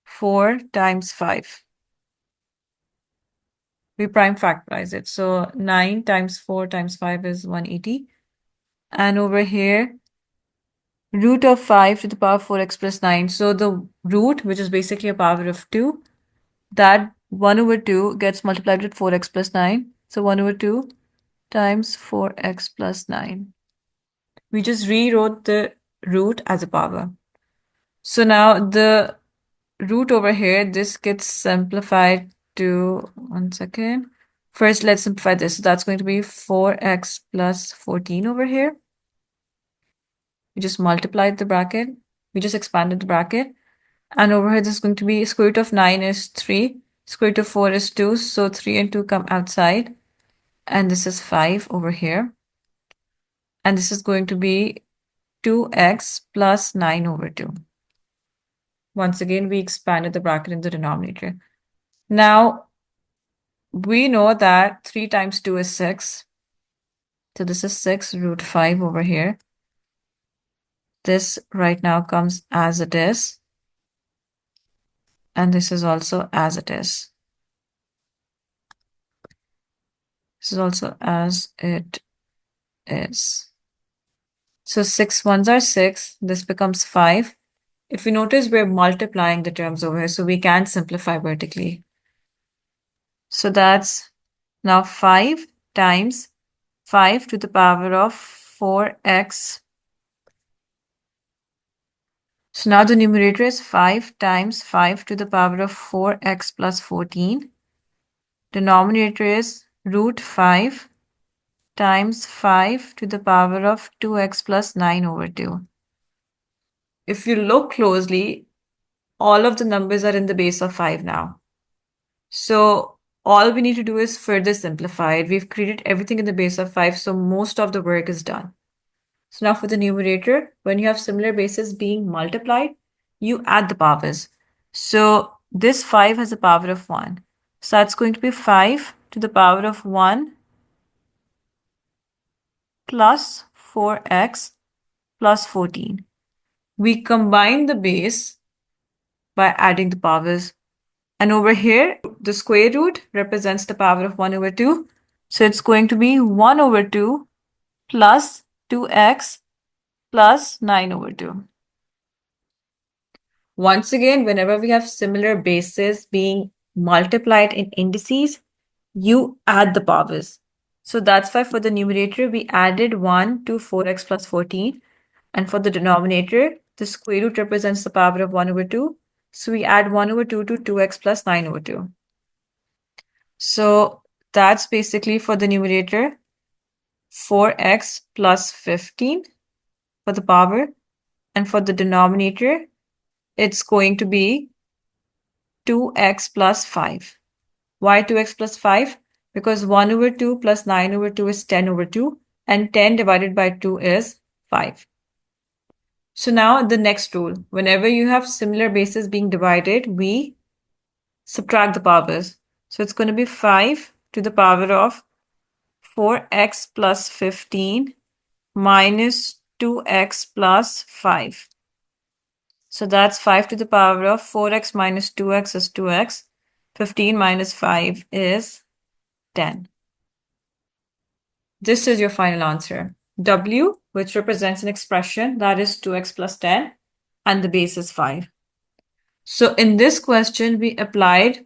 4 times 5. We prime factorize it. So 9 times 4 times 5 is 180. And over here, root of 5 to the power 4x plus 9. So the root, which is basically a power of 2, that 1 over 2 gets multiplied with 4x plus 9. So 1 over 2 times 4x plus 9. We just rewrote the root as a power. So now the root over here, this gets simplified to, 1 second. First, let's simplify this. So that's going to be 4x plus 14 over here. We just multiplied the bracket. We just expanded the bracket. And over here, this is going to be square root of 9 is 3. Square root of 4 is 2. So 3 and 2 come outside. And this is 5 over here. And this is going to be 2x plus 9 over 2. Once again, we expanded the bracket in the denominator. Now, we know that 3 times 2 is 6. So this is 6 root 5 over here. This right now comes as it is. And this is also as it is. This is also as it is. So 6 ones are 6. This becomes 5. If you notice, we're multiplying the terms over here, so we can simplify vertically. So that's now 5 times 5 to the power of 4x. So now the numerator is 5 times 5 to the power of 4x plus 14. Denominator is root 5 times 5 to the power of 2x plus 9 over 2. If you look closely, all of the numbers are in the base of 5 now. So all we need to do is further simplify it. We've created everything in the base of 5, so most of the work is done. So now for the numerator, when you have similar bases being multiplied, you add the powers. So this 5 has a power of 1. So that's going to be 5 to the power of 1 plus 4x plus 14. We combine the base by adding the powers. And over here, the square root represents the power of 1 over 2. So it's going to be 1 over 2 plus 2x plus 9 over 2. Once again, whenever we have similar bases being multiplied in indices, you add the powers. So that's why for the numerator, we added 1 to 4x plus 14. And for the denominator, the square root represents the power of 1 over 2. So we add 1 over 2 to 2x plus 9 over 2. So that's basically for the numerator, 4x plus 15 for the power. And for the denominator, it's going to be 2x plus 5. Why 2x plus 5? Because 1 over 2 plus 9 over 2 is 10 over 2. And 10 divided by 2 is 5. So now the next rule, whenever you have similar bases being divided, we subtract the powers. So it's going to be 5 to the power of 4x plus 15 minus 2x plus 5. So that's 5 to the power of 4x minus 2x is 2x. 15 minus 5 is 10. This is your final answer. W, which represents an expression that is 2x plus 10, and the base is 5. So in this question, we applied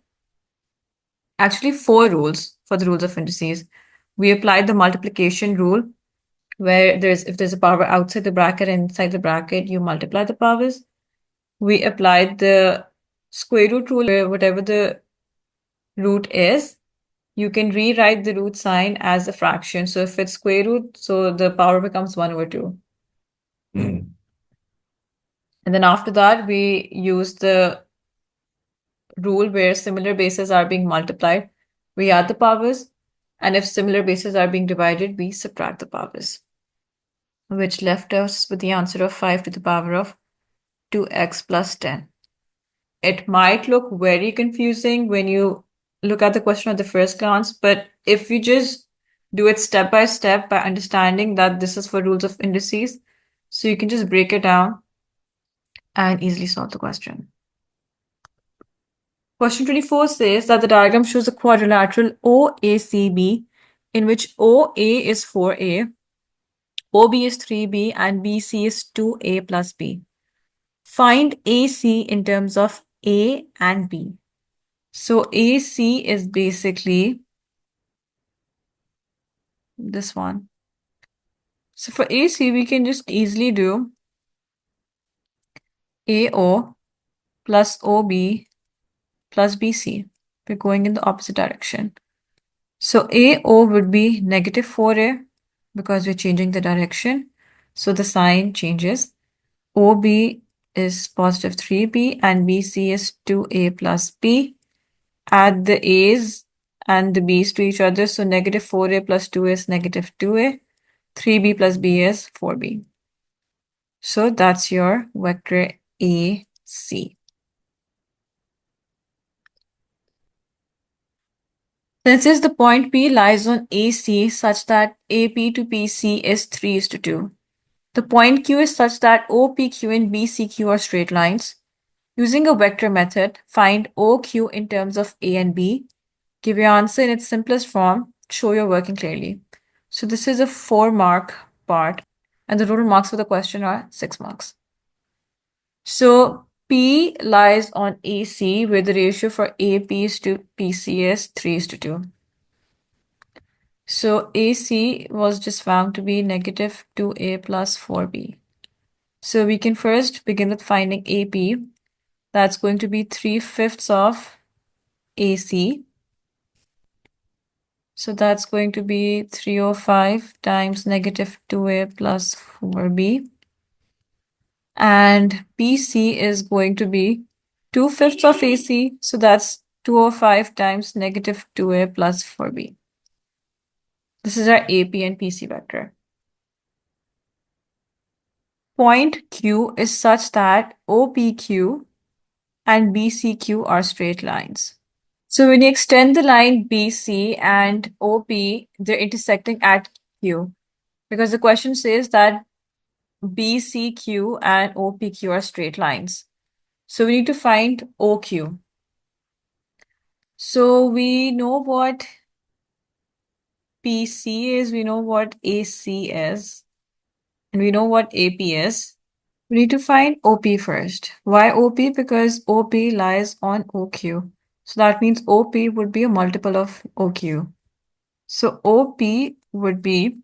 actually 4 rules for the rules of indices. We applied the multiplication rule where if there's a power outside the bracket and inside the bracket, you multiply the powers. We applied the square root rule where whatever the root is, you can rewrite the root sign as a fraction. So if it's square root, so the power becomes 1/2. And then after that, we use the rule where similar bases are being multiplied. We add the powers, and if similar bases are being divided, we subtract the powers, which left us with the answer of 5 to the power of 2x plus 10. It might look very confusing when you look at the question at the first glance, but if you just do it step by understanding that this is for rules of indices, so you can just break it down and easily solve the question. Question 24 says that the diagram shows a quadrilateral OACB in which OA is 4A, OB is 3B, and BC is 2A plus B. Find AC in terms of A and B. So AC is basically this one. So for AC, we can just easily do AO plus OB plus BC. We're going in the opposite direction. So AO would be negative 4A because we're changing the direction. So the sign changes. OB is positive 3B and BC is 2A plus B. Add the A's and the B's to each other. So negative 4A plus 2 is negative 2A. 3B plus B is 4B. So that's your vector AC. Then it says the point P lies on AC such that AP to PC is 3:2. The point Q is such that OPQ and BCQ are straight lines. Using a vector method, find OQ in terms of A and B. Give your answer in its simplest form. Show you're working clearly. So this is a 4-mark part, and the total marks for the question are 6 marks. So P lies on AC where the ratio for AP to PC is 3:2. So AC was just found to be negative 2A plus 4B. So we can first begin with finding AP. That's going to be 3/5 of AC. So that's going to be 305 times negative 2A plus 4B. And BC is going to be 2/5 of AC. So that's 205 times negative 2A plus 4B. This is our AP and PC vector. Point Q is such that OPQ and BCQ are straight lines. So when you extend the line BC and OP, they're intersecting at Q, because the question says that BCQ and OPQ are straight lines. So we need to find OQ. So we know what PC is, we know what AC is, and we know what AP is. We need to find OP first. Why OP? Because OP lies on OQ. So that means OP would be a multiple of OQ. So OP would be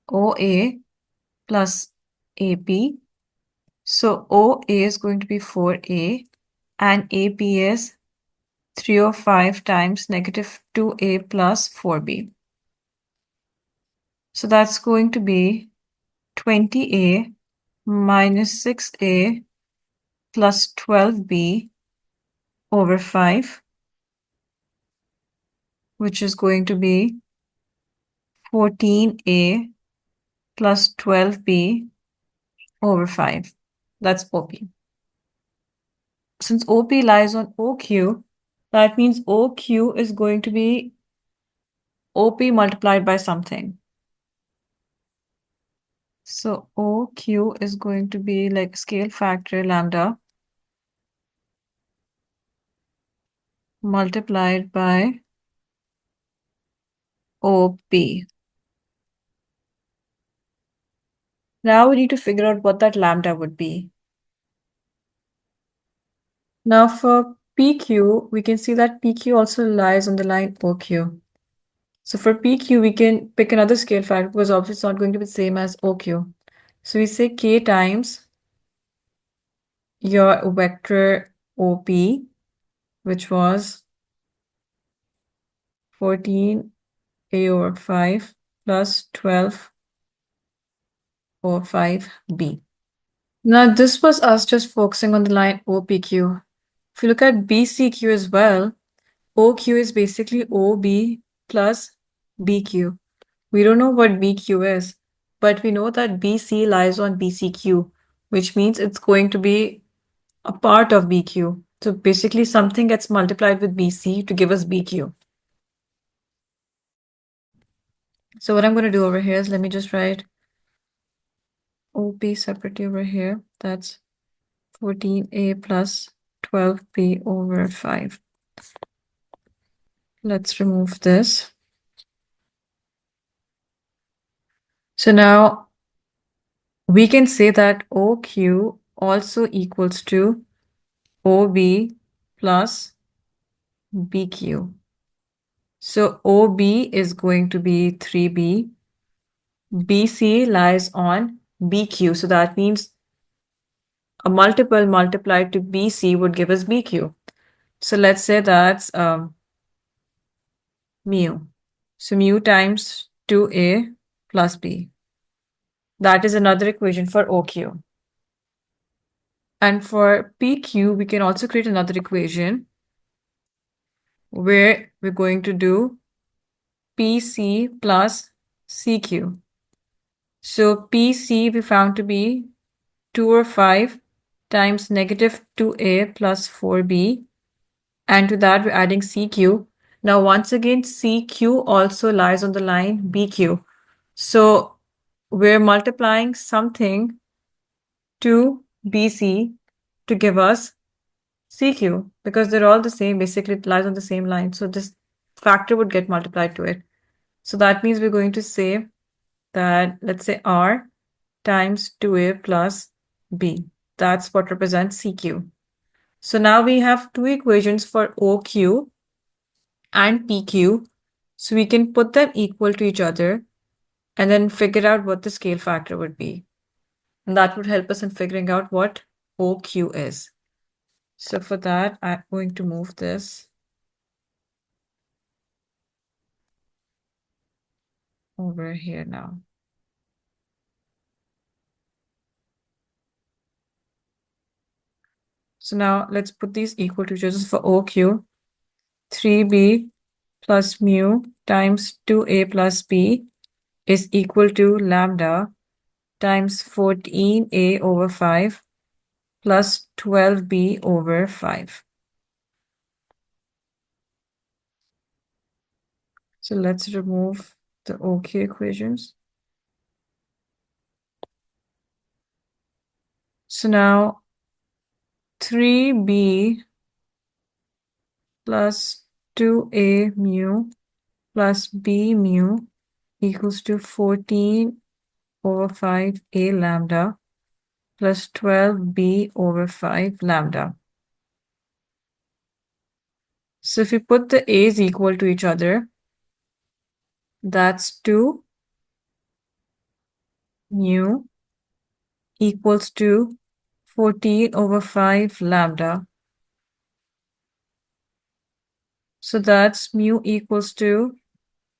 OA plus AP. So OA is going to be 4A and AP is 305 times negative 2A plus 4B. So that's going to be 20A minus 6A plus 12B over 5, which is going to be 14A plus 12B over 5. That's OP. Since OP lies on OQ, that means OQ is going to be OP multiplied by something. So OQ is going to be like scale factor lambda multiplied by OP. Now we need to figure out what that lambda would be. Now for PQ, we can see that PQ also lies on the line OQ. So for PQ, we can pick another scale factor because obviously it's not going to be the same as OQ. So we say K times your vector OP, which was 14A over 5 plus 12 over 5B. Now this was us just focusing on the line OPQ. If you look at BCQ as well, OQ is basically OB plus BQ. We don't know what BQ is, but we know that BC lies on BCQ, which means it's going to be a part of BQ. So basically something gets multiplied with BC to give us BQ. So what I'm going to do over here is let me just write OP separately over here. That's 14A plus 12B over 5. Let's remove this. So now we can say that OQ also equals to OB plus BQ. So OB is going to be 3B. BC lies on BQ. So that means a multiple multiplied to BC would give us BQ. So let's say that's mu. So mu times 2A plus B. That is another equation for OQ. And for PQ, we can also create another equation where we're going to do PC plus CQ. So PC we found to be 2 or 5 times negative 2A plus 4B. And to that, we're adding CQ. Now, once again, CQ also lies on the line BQ. So we're multiplying something to BC to give us CQ because they're all the same. Basically, it lies on the same line. So this factor would get multiplied to it. So that means we're going to say that, let's say R times 2A plus B. That's what represents CQ. So now we have two equations for OQ and PQ. So we can put them equal to each other and then figure out what the scale factor would be. And that would help us in figuring out what OQ is. So for that, I'm going to move this over here now. So now let's put these equal to each other for OQ. 3B plus mu times 2A plus B is equal to lambda times 14A over 5 plus 12B over 5. So let's remove the OQ equations. So now 3B plus 2A mu plus B mu equals to 14 over 5A lambda plus 12B over 5 lambda. So if we put the A's equal to each other, that's 2 mu equals to 14 over 5 lambda. So that's mu equals to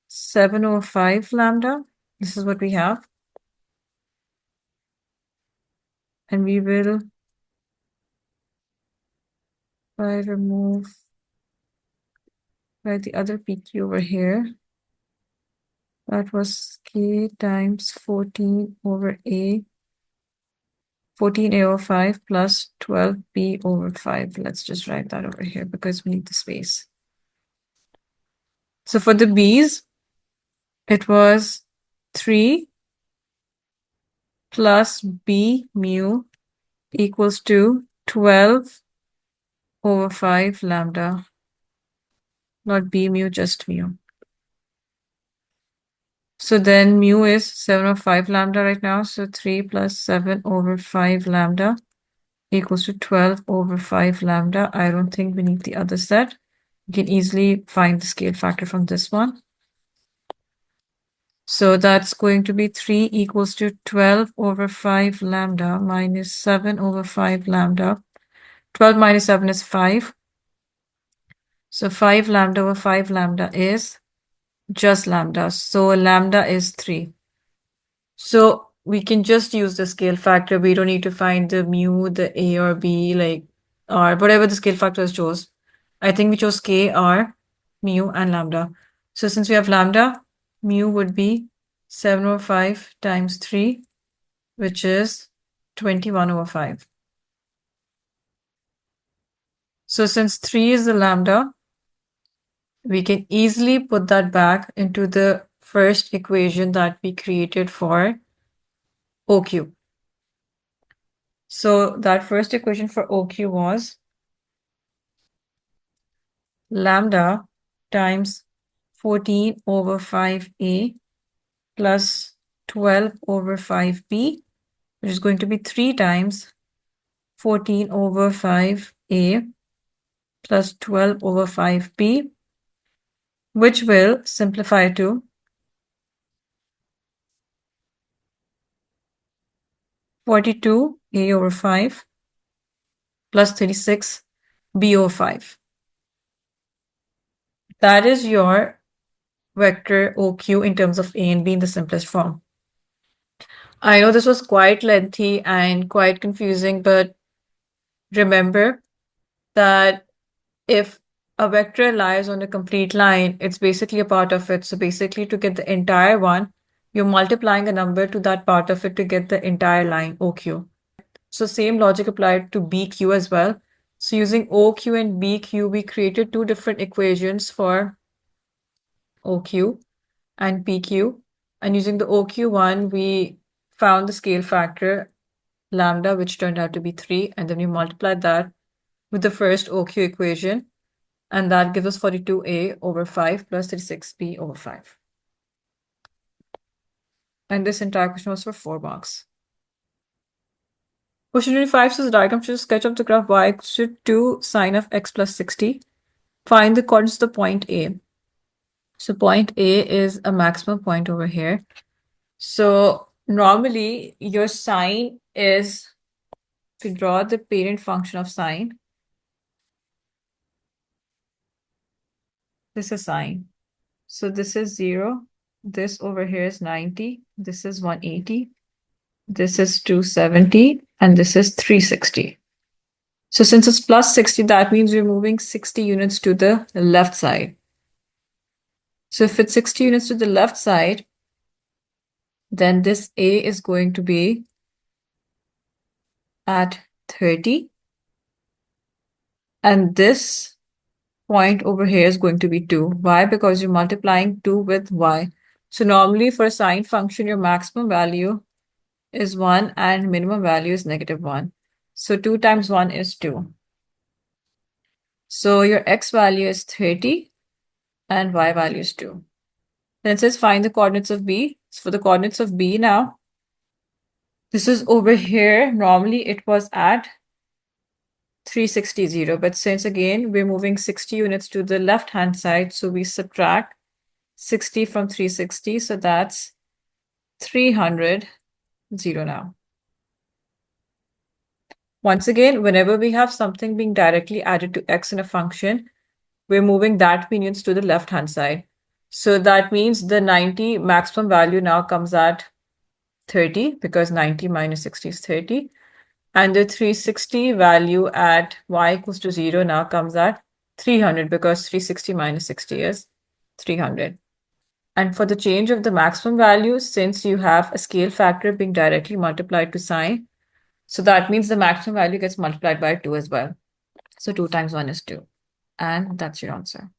7 over 5 lambda. This is what we have. And we will, if I remove the other PQ over here, that was K times 14 over A, 14A over 5 plus 12B over 5. Let's just write that over here because we need the space. So for the B's, it was 3 plus B mu equals to 12 over 5 lambda. Not B mu, just mu. So then mu is 7 over 5 lambda right now. So 3 plus 7 over 5 lambda equals to 12 over 5 lambda. I don't think we need the other set. You can easily find the scale factor from this one. So that's going to be 3 equals to 12 over 5 lambda minus 7 over 5 lambda. 12 minus 7 is 5. So 5 lambda over 5 lambda is just lambda. So lambda is 3. So we can just use the scale factor. We don't need to find the mu, the a or b, like r, whatever the scale factors chose. I think we chose k, r, mu, and lambda. So since we have lambda, mu would be 7 over 5 times 3, which is 21 over 5. So since 3 is the lambda, we can easily put that back into the first equation that we created for OQ. So that first equation for OQ was lambda times 14 over 5a plus 12 over 5b, which is going to be 3 times 14 over 5a plus 12 over 5b, which will simplify to 42a over 5 plus 36b over 5. That is your vector OQ in terms of A and B in the simplest form. I know this was quite lengthy and quite confusing, but remember that if a vector lies on a complete line, it's basically a part of it. So basically to get the entire one, you're multiplying a number to that part of it to get the entire line, OQ. So same logic applied to BQ as well. So using OQ and BQ, we created two different equations for OQ and PQ. And using the OQ one, we found the scale factor lambda, which turned out to be 3. And then we multiplied that with the first OQ equation. And that gives us 42a over 5 plus 36b over 5. And this entire question was for 4 marks. Question 25 says the diagram shows sketch of the graph y equals to 2 sine of x plus 60. Find the coordinates of the point A. So point A is a maximum point over here. So normally your sine is, to draw the parent function of sine, this is sine. So this is 0. This over here is 90. This is 180. This is 270. And this is 360. So since it's plus 60, that means we're moving 60 units to the left side. So if it's 60 units to the left side, then this A is going to be at 30. And this point over here is going to be 2. Why? Because you're multiplying 2 with y. So normally for a sine function, your maximum value is 1 and minimum value is -1. So 2 times 1 is 2. So your x value is 30 and y value is 2. Then it says find the coordinates of B. So for the coordinates of B now, this is over here. Normally it was at 360, 0. But since again, we're moving 60 units to the left-hand side, so we subtract 60 from 360. So that's 300, 0 now. Once again, whenever we have something being directly added to x in a function, we're moving that units to the left-hand side. So that means the 90 maximum value now comes at 30 because 90 minus 60 is 30. And the 360 value at y equals to 0 now comes at 300 because 360 minus 60 is 300. And for the change of the maximum value, since you have a scale factor being directly multiplied to sine, so that means the maximum value gets multiplied by 2 as well. So 2 times 1 is 2. And that's your answer.